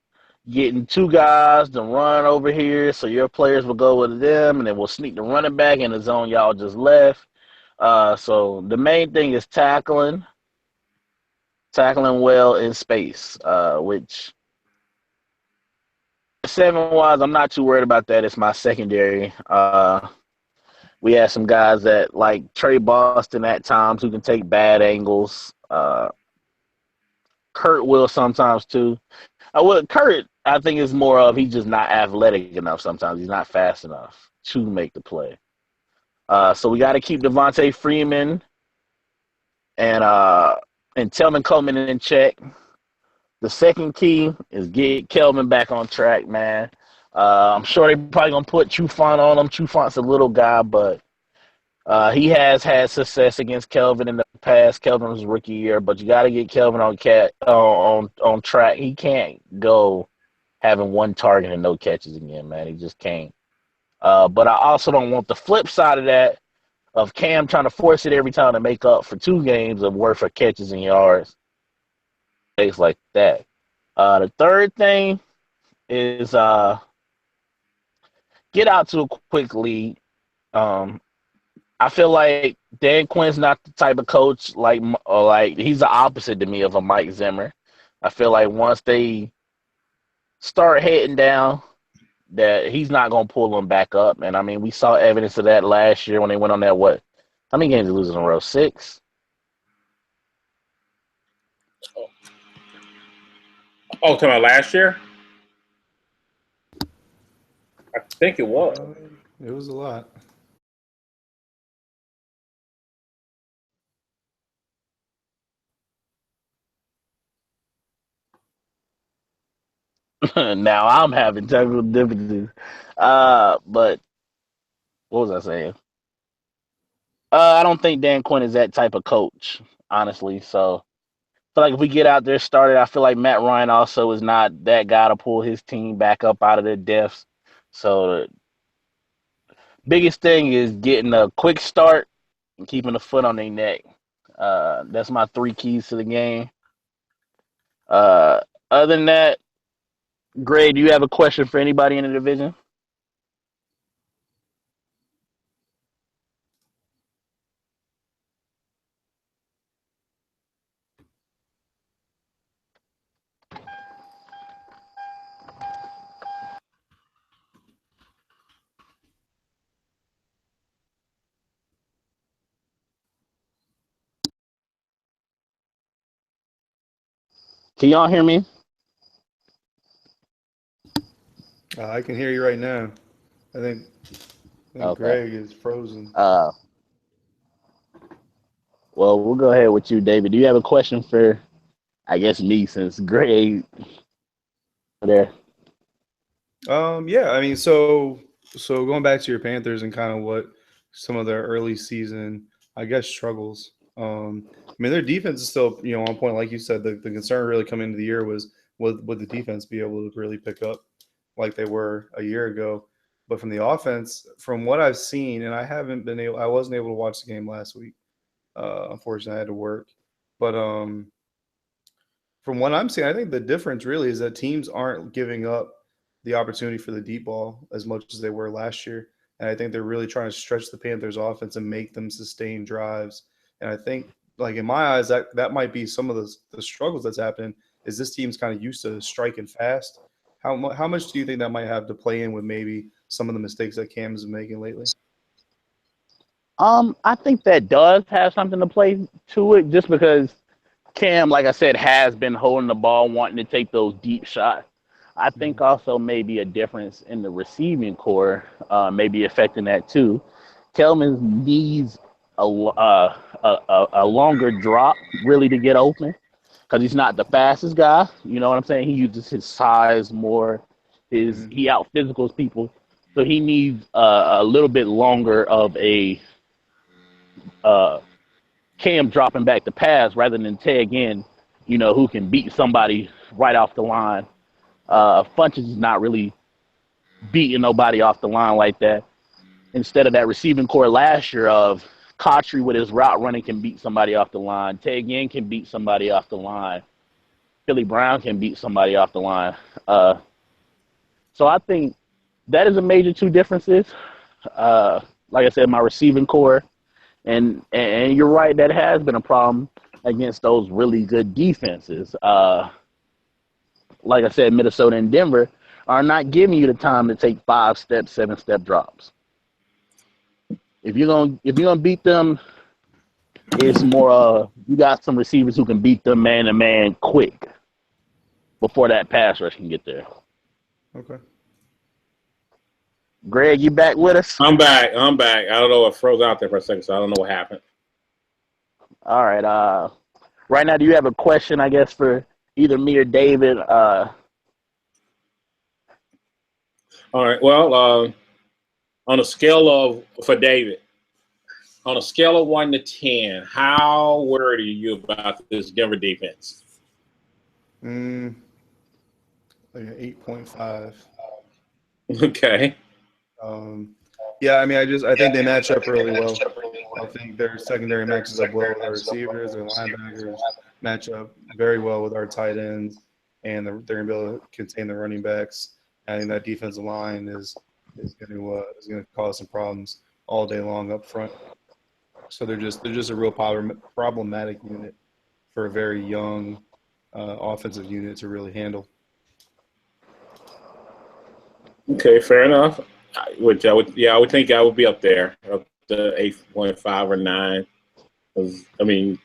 getting 2 guys to run over here so your players will go with them, and then we'll sneak the running back in the zone y'all just left. So the main thing is tackling well in space, which 7-wise, I'm not too worried about that. It's my secondary. We have some guys that like Trey Boston at times who can take bad angles. Kurt will sometimes too. Kurt, I think is more of he's just not athletic enough sometimes. He's not fast enough to make the play. So we got to keep Devontae Freeman and Telvin Coleman in check. The second key is get Kelvin back on track, man. I'm sure they're probably going to put Trufant on him. Trufant's a little guy, but he has had success against Kelvin in the past. Kelvin's rookie year, but you got to get Kelvin on track. He can't go having 1 target and no catches again, man. He just can't. But I also don't want the flip side of that, of Cam trying to force it every time to make up for 2 games of worth of catches and yards. Things like that. The third thing is get out to a quick lead. I feel like Dan Quinn's not the type of coach like he's the opposite to me of a Mike Zimmer. I feel like once they start heading down, that he's not going to pull them back up. And I mean, we saw evidence of that last year when they went on that, how many games did they lose in a row? 6? Oh, talking about last year? I think it was. It was a lot. Now I'm having technical difficulties. But what was I saying? I don't think Dan Quinn is that type of coach, honestly. So I feel like if we get out there started, I feel like Matt Ryan also is not that guy to pull his team back up out of their depths. So the biggest thing is getting a quick start and keeping the foot on their neck. That's my three keys to the game. Uh, other than that, Gray, do you have a question for anybody in the division? Can y'all hear me? I can hear you right now. I think Okay. Greg is frozen. Well, we'll go ahead with you, David. Do you have a question for, I guess, me since Gray there? Yeah, I mean, so going back to your Panthers and kind of what some of their early season, I guess, struggles. I mean, their defense is still, on point. Like you said, the concern really coming into the year was would the defense be able to really pick up like they were a year ago? But from the offense, from what I've seen, and I wasn't able to watch the game last week. Unfortunately, I had to work. But from what I'm seeing, I think the difference really is that teams aren't giving up the opportunity for the deep ball as much as they were last year. And I think they're really trying to stretch the Panthers offense and make them sustain drives. And I think, like in my eyes, that might be some of the struggles that's happening is this team's kind of used to striking fast. How much do you think that might have to play in with maybe some of the mistakes that Cam has been making lately? I think that does have something to play to it, just because Cam, like I said, has been holding the ball, wanting to take those deep shots. I think also maybe a difference in the receiving core may be affecting that too. Kelman needs a longer drop really to get open because he's not the fastest guy. You know what I'm saying? He uses his size more. He out physicals people, so he needs a little bit longer of a uh, Cam dropping back to pass rather than tag in, who can beat somebody right off the line. Funches is not really beating nobody off the line like that. Instead of that receiving core last year of Cotry with his route running can beat somebody off the line. Tag in can beat somebody off the line. Philly Brown can beat somebody off the line. So I think that is a major two differences. Like I said, my receiving core. And you're right, that has been a problem against those really good defenses. Like I said, Minnesota and Denver are not giving you the time to take 5-step, 7-step drops. If you're gonna beat them, it's more you got some receivers who can beat them man to man quick before that pass rush can get there. Okay. Greg, you back with us? I'm back. I don't know. It froze out there for a second, so I don't know what happened. All right. Right now, do you have a question, I guess, for either me or David? All right. Well, on a scale for David, on a scale of 1 to 10, how worried are you about this Denver defense? Like an 8.5. Okay. Yeah, I mean, I think they match up really well. I think their secondary matches up well with our receivers. Their linebackers match up very well with our tight ends, and they're going to be able to contain the running backs. I think that defensive line is going to cause some problems all day long up front. So they're just a real problematic unit for a very young offensive unit to really handle. Okay, fair enough. I would think I would be up there, up to 8.5 or 9. I mean,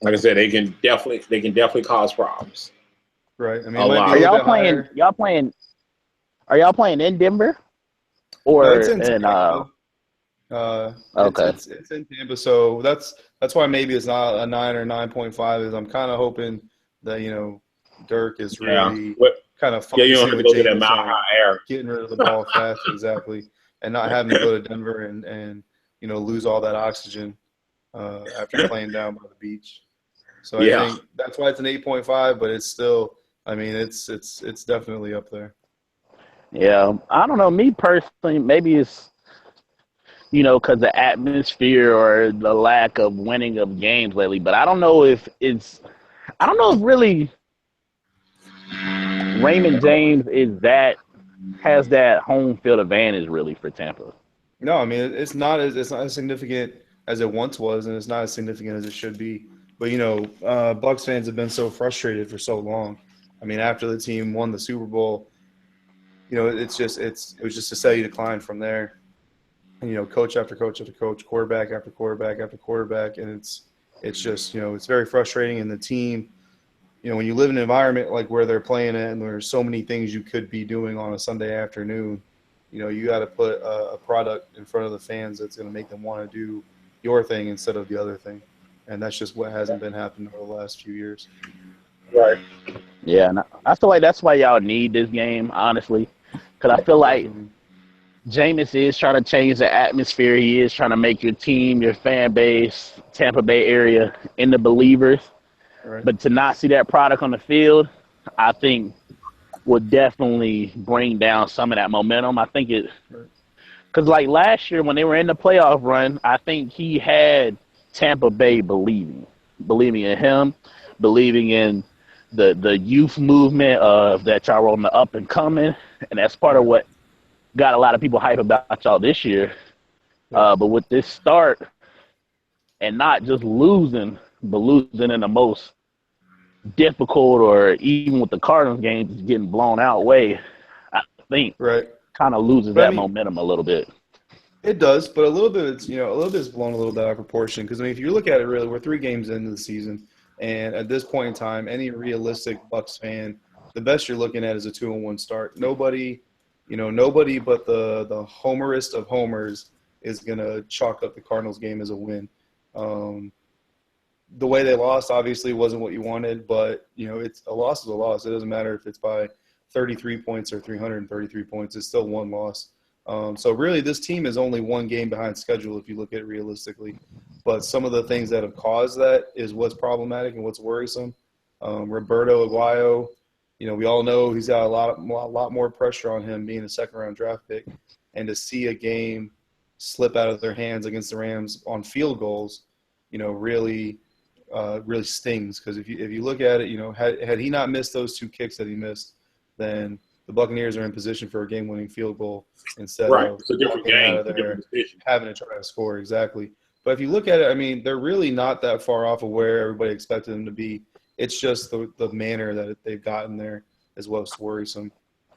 like I said, they can definitely cause problems. Right. I mean, are y'all playing? Are y'all playing in Denver? Or no, it's in Tampa. Okay. It's in Tampa, so that's why maybe it's not a 9 or 9.5. Is I'm kind of hoping that Dirk is really kind of Yeah, you don't focusing have to with go to that Jameis mile on high air. getting rid of the ball fast, exactly, and not having to go to Denver and lose all that oxygen after playing down by the beach. So I think that's why it's an 8.5, but it's still, I mean, it's definitely up there. Yeah, I don't know. Me personally, maybe it's because the atmosphere or the lack of winning of games lately. But I don't know if really Raymond James has that home field advantage really for Tampa. No, I mean it's not as significant as it once was, and it's not as significant as it should be. But Bucks fans have been so frustrated for so long. I mean, after the team won the Super Bowl, it was just a steady decline from there. And, coach after coach after coach, quarterback after quarterback after quarterback, and it's just it's very frustrating. And the team, when you live in an environment like where they're playing it, and there's so many things you could be doing on a Sunday afternoon, you got to put a product in front of the fans that's going to make them want to do your thing instead of the other thing. And that's just what hasn't been happening over the last few years. Right. Yeah, and I feel like that's why y'all need this game, honestly, because I feel like Jameis is trying to change the atmosphere. He is trying to make your team, your fan base, Tampa Bay area into believers. Right. But to not see that product on the field, I think would definitely bring down some of that momentum. I think because like last year when they were in the playoff run, I think he had Tampa Bay believing in him, believing in the youth movement of that y'all were on the up and coming, and that's part of what got a lot of people hype about y'all this year. But with this start and not just losing, but losing in the most difficult or even with the Cardinals game just getting blown out way, I think kind of loses that momentum a little bit. It does, but a little bit it's blown a little bit out of proportion because if you look at it really, we're 3 games into the season, and at this point in time, any realistic Bucks fan, the best you're looking at is a 2-1 start. Nobody but the homerist of homers is gonna chalk up the Cardinals game as a win. The way they lost obviously wasn't what you wanted, but it's a loss is a loss. It doesn't matter if it's by 33 points or 333 points. It's still one loss. So really, this team is only 1 game behind schedule if you look at it realistically. But some of the things that have caused that is what's problematic and what's worrisome. Roberto Aguayo, we all know he's got a lot more pressure on him being a second-round draft pick, and to see a game slip out of their hands against the Rams on field goals, really stings because if you look at it, had he not missed those 2 kicks that he missed, then the Buccaneers are in position for a game-winning field goal instead of walking out of there having to try to score. Exactly. But if you look at it, I mean, they're really not that far off of where everybody expected them to be. It's just the manner that they've gotten there is what's worrisome.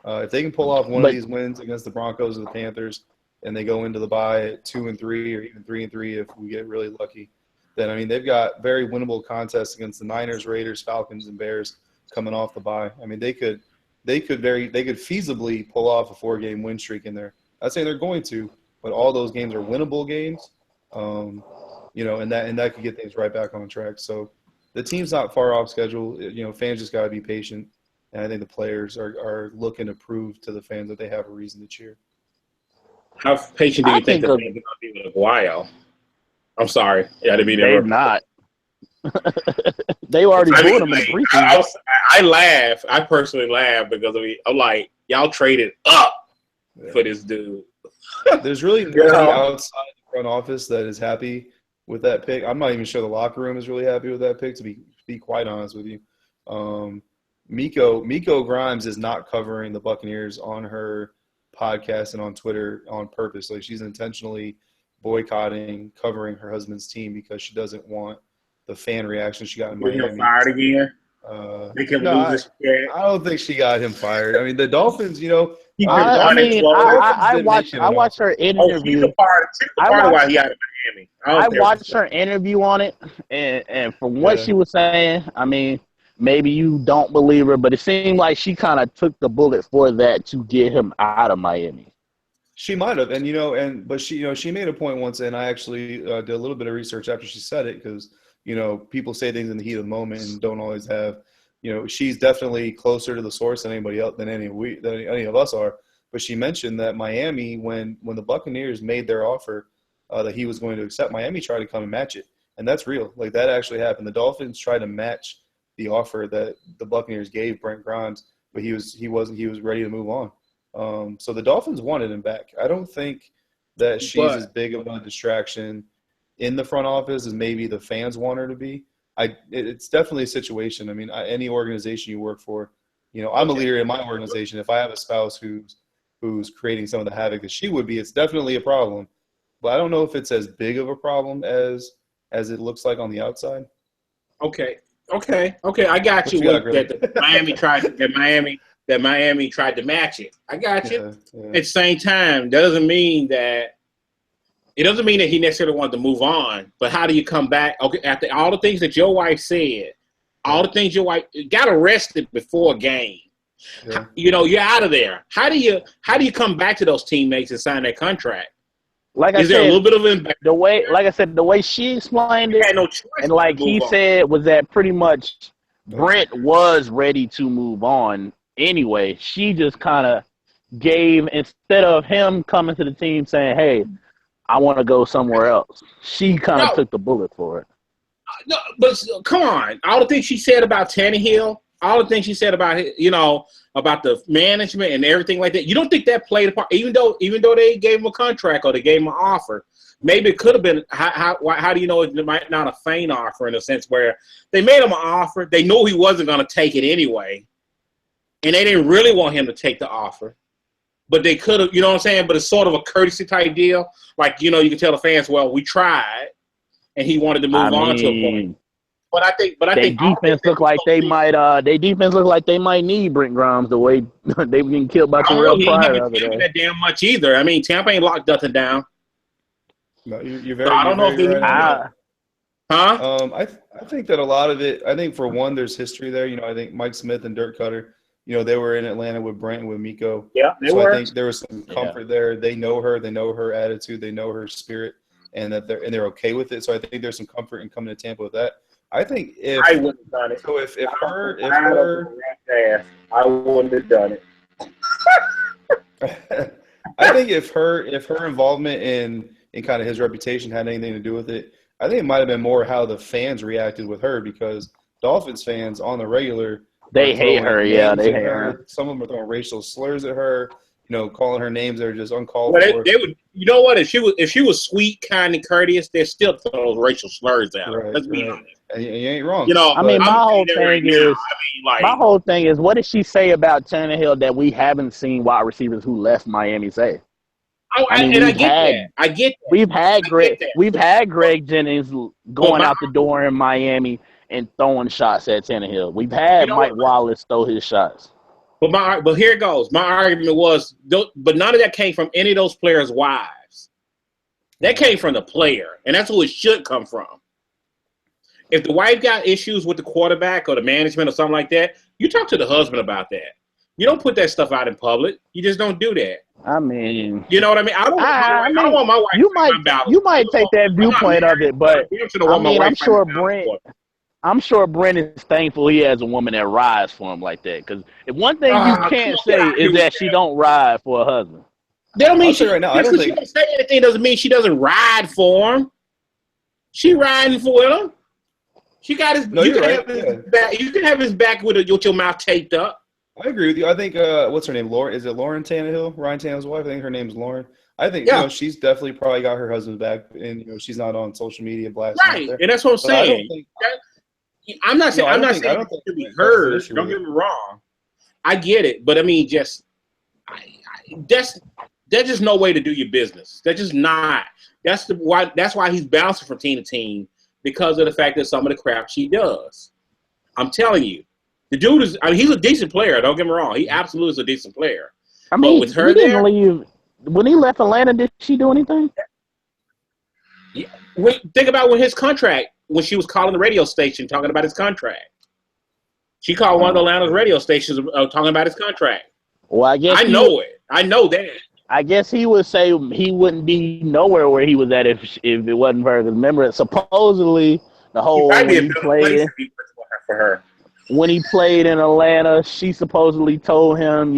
If they can pull off one of these wins against the Broncos or the Panthers, and they go into the bye at 2-3 or even 3-3 if we get really lucky, then I mean they've got very winnable contests against the Niners, Raiders, Falcons, and Bears coming off the bye. I mean they could feasibly pull off a 4-game win streak in there. I'd say they're going to, but all those games are winnable games, and that could get things right back on track. So the team's not far off schedule. Fans just got to be patient, and I think the players are looking to prove to the fans that they have a reason to cheer. How patient do you think the fans are going to be with Aguayo? I'm sorry. Yeah, to be there. They're not. They already bought him in preseason. I laugh. I personally laugh because I'm like, y'all traded up for this dude. There's really nobody outside the front office that is happy with that pick. I'm not even sure the locker room is really happy with that pick, to be quite honest with you. Miko Grimes is not covering the Buccaneers on her podcast and on Twitter on purpose. Like she's intentionally boycotting covering her husband's team because she doesn't want the fan reaction she got in Miami. Was he fired again? I don't think she got him fired. I mean, the Dolphins, I watched her interview. Why he out of Miami. I watched her interview on it, and from what she was saying, I mean, maybe you don't believe her, but it seemed like she kind of took the bullet for that to get him out of Miami. She might have, but she made a point once, and I actually did a little bit of research after she said it because people say things in the heat of the moment and don't always have she's definitely closer to the source than anybody else than any of us are. But she mentioned that Miami, when the Buccaneers made their offer that he was going to accept, Miami tried to come and match it, and that's real. Like, that actually happened. The Dolphins tried to match the offer that the Buccaneers gave Brent Grimes, but he was ready to move on. So the Dolphins wanted him back. I don't think that she's as big of a distraction in the front office as maybe the fans want her to be. It's definitely a situation. I mean, any organization you work for, I'm a leader in my organization. If I have a spouse who's creating some of the havoc that she would be, it's definitely a problem. But I don't know if it's as big of a problem as it looks like on the outside. Okay. I got you. That Miami tried to match it. I got you. Yeah. At the same time, it doesn't mean that he necessarily wanted to move on. But how do you come back? Okay, after all the things that your wife said, all the things your wife got arrested before a game. Yeah. You're out of there. How do you come back to those teammates and sign that contract? Is there a little bit of the way she explained it, no choice and like he said, was that pretty much Brent was ready to move on anyway. She just kind of gave, instead of him coming to the team saying, "Hey, I want to go somewhere else," she kind of took the bullet for it. No, but come on, all the things she said about Tannehill, all the things she said about about the management and everything like that. You don't think that played a part? Even though they gave him a contract or they gave him an offer, maybe it could have been. How do you know it might not a faint offer, in a sense where they made him an offer, they knew he wasn't going to take it anyway, and they didn't really want him to take the offer, but they could have. You know what I'm saying? But it's sort of a courtesy type deal. Like, you can tell the fans, well, we tried, and he wanted to move on to a point. But I think defense look like they might. They defense look like they might need Brent Grimes the way they've been killed by Terrell Pryor. He haven't that damn much either. I mean, Tampa ain't locked nothing down. No, you're very. So I don't know if they. I think that a lot of it. I think for one, there's history there. I think Mike Smith and Dirk Cutter. They were in Atlanta with Brent and with Miko. Yeah, they were. I think there was some comfort there. They know her. They know her attitude. They know her spirit, and they're okay with it. So I think there's some comfort in coming to Tampa with that. I think I wouldn't have done it. So if her I wouldn't have done it. I think if her involvement in kind of his reputation had anything to do with it, I think it might have been more how the fans reacted with her, because Dolphins fans on the regular, they hate her. Yeah, they hate her. Some of them are throwing racial slurs at her. Calling her names that are just uncalled for. They would. You know what? If she was sweet, kind, and courteous, they'd still throw those racial slurs at her. Let's be honest. And you ain't wrong. My whole thing is, what did she say about Tannehill that we haven't seen wide receivers who left Miami say? I get that. We've had Greg Jennings going out the door in Miami and throwing shots at Tannehill. We've had Mike Wallace throw his shots. But here it goes. My argument was, but none of that came from any of those players' wives. That came from the player, and that's who it should come from. If the wife got issues with the quarterback or the management or something like that, you talk to the husband about that. You don't put that stuff out in public. You just don't do that. I mean, you know what I mean? I don't want my wife. You might take that viewpoint of it, but I'm sure Brent is thankful he has a woman that rides for him like that. Because one thing you can't say is that she don't ride for a husband. That don't mean she right now. I don't think she don't say anything. Doesn't mean she doesn't ride for him. She riding for him. She got his. No, you can have his back. You can have his back with your mouth taped up. I agree with you. I think what's her name? Lauren. Is it Lauren Tannehill? Ryan Tannehill's wife. I think her name's Lauren. I think she's definitely probably got her husband's back, and she's not on social media blasting. Right, and that's what I'm saying. I'm not saying it should be heard. Don't get me wrong. I get it, but I mean, that's just no way to do your business. That's just not. That's why he's bouncing from team to team, because of the fact that some of the crap she does. I'm telling you, the dude is. I mean, he's a decent player. Don't get me wrong. He absolutely is a decent player. I mean, but with her there, when he left Atlanta, did she do anything? Yeah. Think about when she was calling the radio station talking about his contract. She called one of Atlanta's radio stations talking about his contract. Well, I guess I know that. I guess he would say he wouldn't be nowhere where he was at if it wasn't for her. Remember, supposedly the whole he played for her. when he played in Atlanta, she supposedly told him,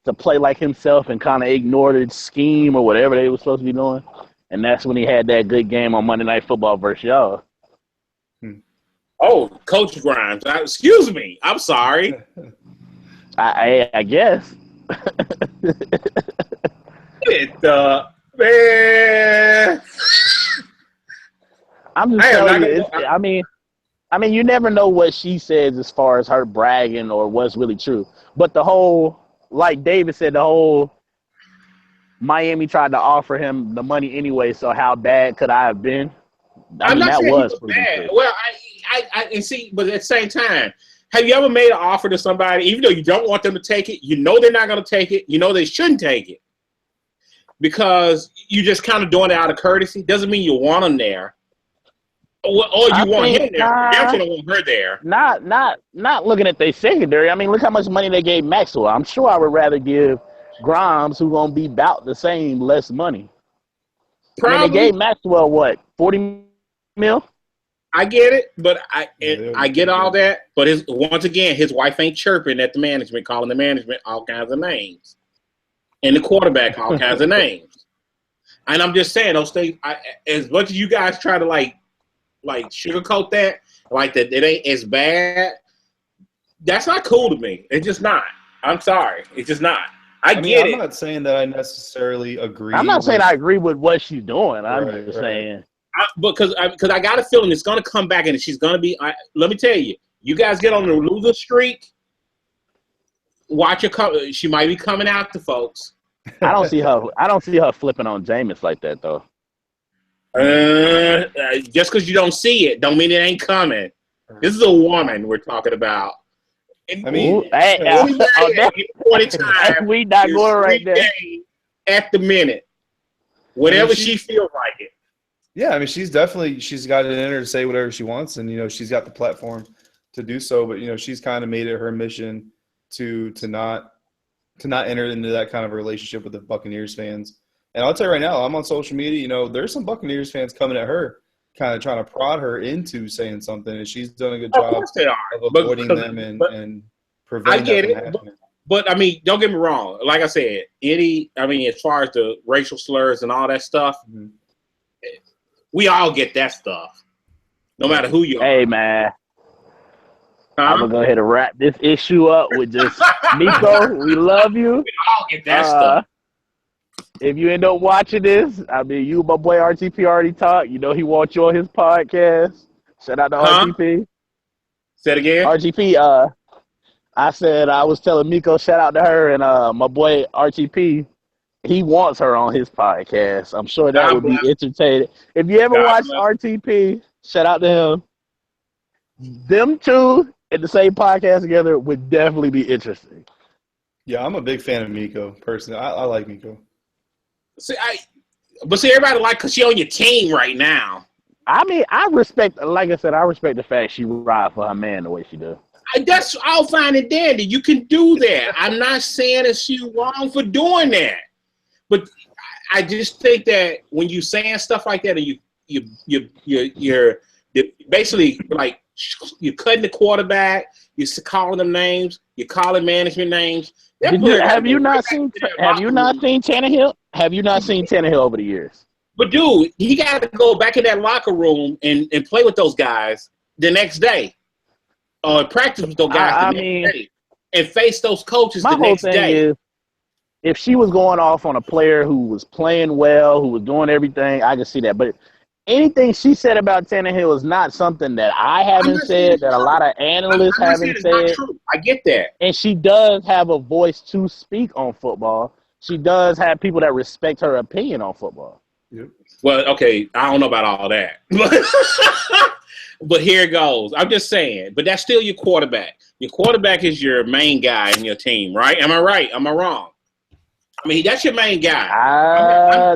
to play like himself and kind of ignored his scheme or whatever they were supposed to be doing. And that's when he had that good game on Monday Night Football versus y'all. Oh, Coach Grimes. Excuse me. I'm sorry. I guess. Man. I'm just telling you. I mean, you never know what she says as far as her bragging or what's really true. But the whole, like David said, the whole Miami tried to offer him the money anyway. So how bad could I have been? I'm not that saying was he was bad. true. Well, I and see, but at the same time, have you ever made an offer to somebody, even though you don't want them to take it, you know they're not going to take it, you know they shouldn't take it, because you just kind of doing it out of courtesy? Doesn't mean you want them there. Or you want him there. Definitely don't want her there. Not looking at their secondary. I mean, look how much money they gave Maxwell. I'm sure I would rather give Grimes, who's gonna be about the same, less money. Probably. I mean, they gave Maxwell what, 40 mil? I get it, but I get all that. But once again, his wife ain't chirping at the management, calling the management all kinds of names, and the quarterback all kinds of names. And I'm just saying, those things. As much as you guys try to like sugarcoat that, like that it ain't as bad, that's not cool to me. It's just not. I'm sorry. It's just not. I get it. I'm not saying that I necessarily agree. I'm not saying I agree with what she's doing. I'm just saying. Because I got a feeling it's going to come back and she's going to be. Let me tell you, you guys get on the loser streak. Watch her. She might be coming out to folks. I don't see her flipping on Jameis like that though. Just because you don't see it, don't mean it ain't coming. This is a woman we're talking about. I mean, we not going right there at the minute. Whatever she feels like it. Yeah, I mean, she's got it in her to say whatever she wants, and she's got the platform to do so. But she's kind of made it her mission to not enter into that kind of relationship with the Buccaneers fans. And I'll tell you right now, I'm on social media. There's some Buccaneers fans coming at her, kind of trying to prod her into saying something, and she's done a good job of avoiding them and preventing that from happening. But I mean, don't get me wrong. Like I said, as far as the racial slurs and all that stuff. Mm-hmm. We all get that stuff, no matter who you are. Hey, man. I'm going to go ahead and wrap this issue up with just Nico, we love you. We all get that stuff. If you end up watching this, I mean, you, my boy RTP already talked. He wants you on his podcast. Shout out to RTP. Say it again. RTP, I said I was telling Nico, shout out to her, and my boy RTP, he wants her on his podcast. I'm sure that would be entertaining. If you ever watch RTP, shout out to him. Them two in the same podcast together would definitely be interesting. Yeah, I'm a big fan of Miko, personally. I like Miko. See, everybody because she on your team right now. I mean, like I said, I respect the fact she ride for her man the way she does. That's all fine and dandy. You can do that. I'm not saying that she's wrong for doing that. But I just think that when you saying stuff like that, and you're basically like you're cutting the quarterback, you're calling them names, you're calling management names. Have you not seen Tannehill? Have you not seen Tannehill over the years? But dude, he got to go back in that locker room and play with those guys the next day, or practice with those guys the next day, and face those coaches the next day. If she was going off on a player who was playing well, who was doing everything, I could see that. But anything she said about Tannehill is not something that I haven't said, that a lot of analysts haven't said. I get that. And she does have a voice to speak on football. She does have people that respect her opinion on football. Yep. Well, okay, I don't know about all that. But here it goes. I'm just saying. But that's still your quarterback. Your quarterback is your main guy in your team, right? Am I right? Am I wrong? I mean, that's your main guy.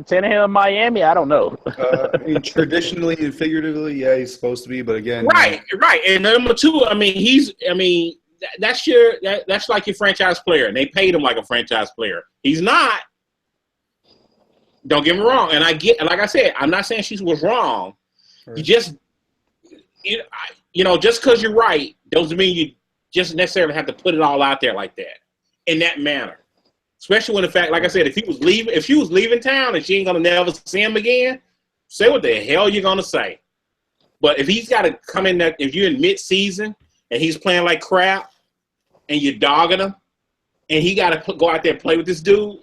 Tannehill in Miami, I don't know. Traditionally and figuratively, yeah, he's supposed to be, but again, right. And number two, that's like your franchise player, and they paid him like a franchise player. He's not. Don't get me wrong, and like I said, I'm not saying she was wrong. Right. You just, just because you're right doesn't mean just necessarily have to put it all out there like that in that manner. Especially when the fact, like I said, if she was leaving town and she ain't gonna never see him again, say what the hell you're gonna say. But if he's got to come in there, if you're in mid-season and he's playing like crap and you're dogging him, and he got to go out there and play with this dude,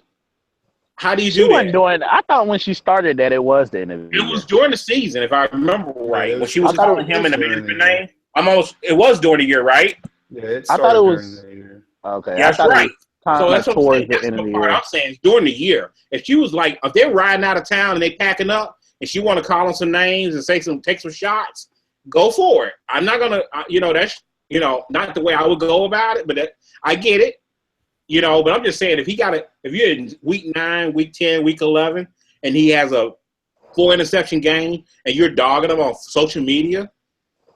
how do you do that? I thought when she started that it was the end of the year. It was during the season, if I remember right, when she was calling him in the management name. It was during the year, right? Yeah, it started during the year. Okay, yeah, that's right. So that's what I'm saying. That's the part I'm saying. It's during the year. If she was like, if they're riding out of town and they packing up, and she want to call them some names and take some shots, go for it. I'm not gonna, that's not the way I would go about it, but I get it, But I'm just saying, if you're in week 9, week 10, week 11, and he has a 4 interception game, and you're dogging him on social media,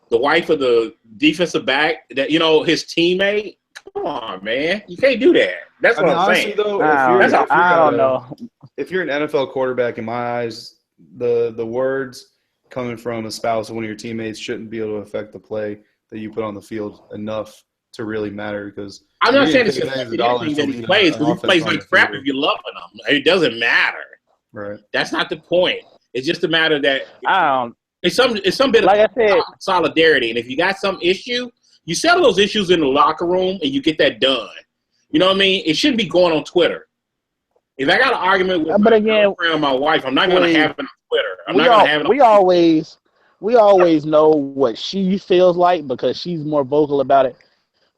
the wife of the defensive back, that his teammate. Come on, man, you can't do that. That's what I'm saying. Though, I don't know. If you're an NFL quarterback, in my eyes, the words coming from a spouse of one of your teammates shouldn't be able to affect the play that you put on the field enough to really matter. Because I'm not saying it's anything that he plays, because he plays like crap if you're loving him. It doesn't matter. Right. That's not the point. It's just a matter that it's some bit like of solidarity. And if you got some issue, you settle those issues in the locker room and you get that done. You know what I mean? It shouldn't be going on Twitter. If I got an argument with my girlfriend or my wife, I'm not going to have it on Twitter. We always know what she feels like because she's more vocal about it.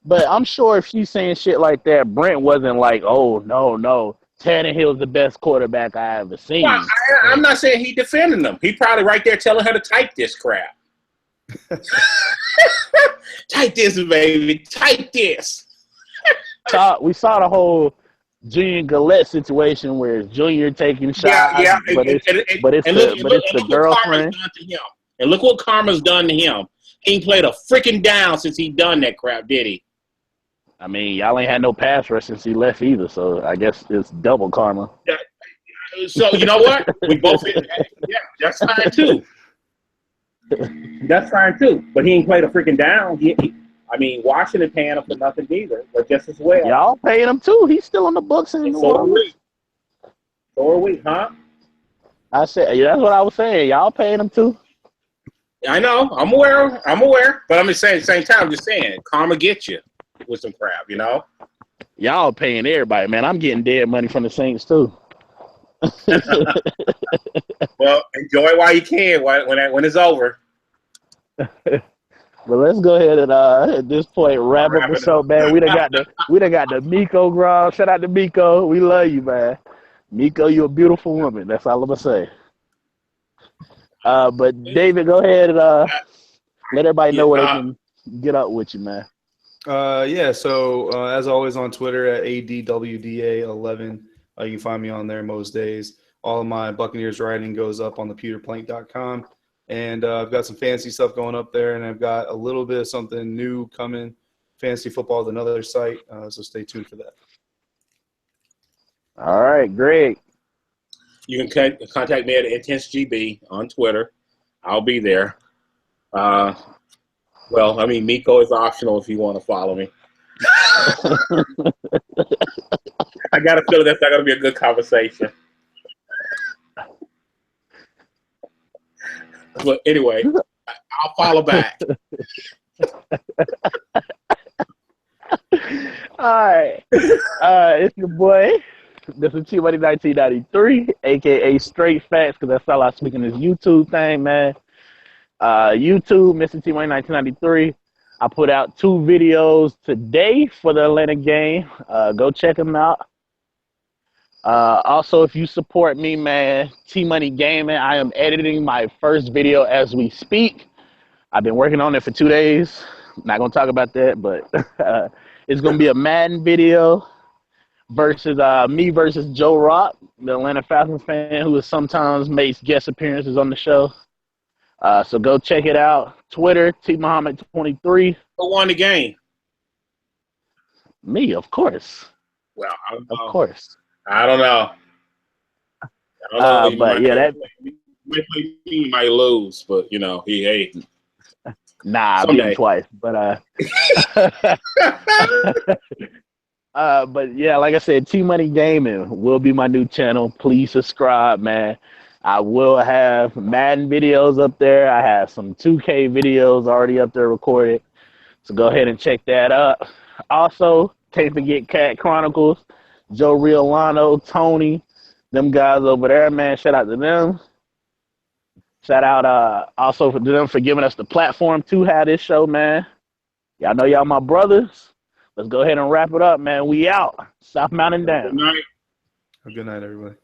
But I'm sure if she's saying shit like that, Brent wasn't like, oh, no, Tannehill's the best quarterback I ever seen. Well, I'm not saying he defending them. He probably right there telling her to type this crap. Type this, baby. Type this. We saw the whole Junior Gillette situation where Junior taking shots, but it's the girlfriend. And look what Karma's done to him. He ain't played a freaking down since he done that crap, did he? I mean, y'all ain't had no pass rush since he left either, so I guess it's double karma. Yeah. So you know what? We both that's fine too. That's fine too. But he ain't played a freaking down. Washington paying him for nothing either, but just as well. Y'all paying him too. He's still on the books in New Orleans. So are we, huh? I said that's what I was saying. Y'all paying him too. I know. I'm aware. But I'm just saying, at the same time, I'm just saying, karma gets you with some crap, Y'all paying everybody, man. I'm getting dead money from the Saints too. Well, enjoy while you can. When it's over. But let's go ahead and at this point wrap up the show, man. We done got the Miko Grom. Shout out to Miko. We love you, man. Miko, you're a beautiful woman. That's all I'm gonna say. But David, go ahead and let everybody know where they can get up with you, man. So as always on Twitter at ADWDA11. You can find me on there most days. All of my Buccaneers writing goes up on thepewterplank.com. And I've got some fantasy stuff going up there, and I've got a little bit of something new coming, fantasy football with another site. So stay tuned for that. All right, Greg. You can contact me at IntenseGB on Twitter. I'll be there. Miko is optional if you want to follow me. I got a feeling that's not going to be a good conversation. But anyway, I'll follow back. All right. It's your boy. This is T-Money 1993, a.k.a. Straight Facts, because that's all I speak in this YouTube thing, man. YouTube, Mr. T-Money 1993. I put out 2 videos today for the Atlanta game. Go check them out. Also, if you support me, man, T-Money Gaming, I am editing my first video as we speak. I've been working on it for 2 days. Not going to talk about that, but it's going to be a Madden video versus me versus Joe Rock, the Atlanta Falcons fan who sometimes makes guest appearances on the show. So go check it out. Twitter, TMuhammad23. Who won the game? Me, of course. Well, of course. I don't know. But yeah, that he might lose, but hey. Nah, I beat him twice, but but yeah, like I said, T Money Gaming will be my new channel. Please subscribe, man. I will have Madden videos up there. I have some 2K videos already up there recorded. So go ahead and check that out. Also, can't forget Cat Chronicles, Joe Riolano, Tony, them guys over there, man. Shout out to them. Shout out also for them for giving us the platform to have this show, man. Y'all know y'all my brothers. Let's go ahead and wrap it up, man. We out. South Mountain down. Good night. Good night, everybody.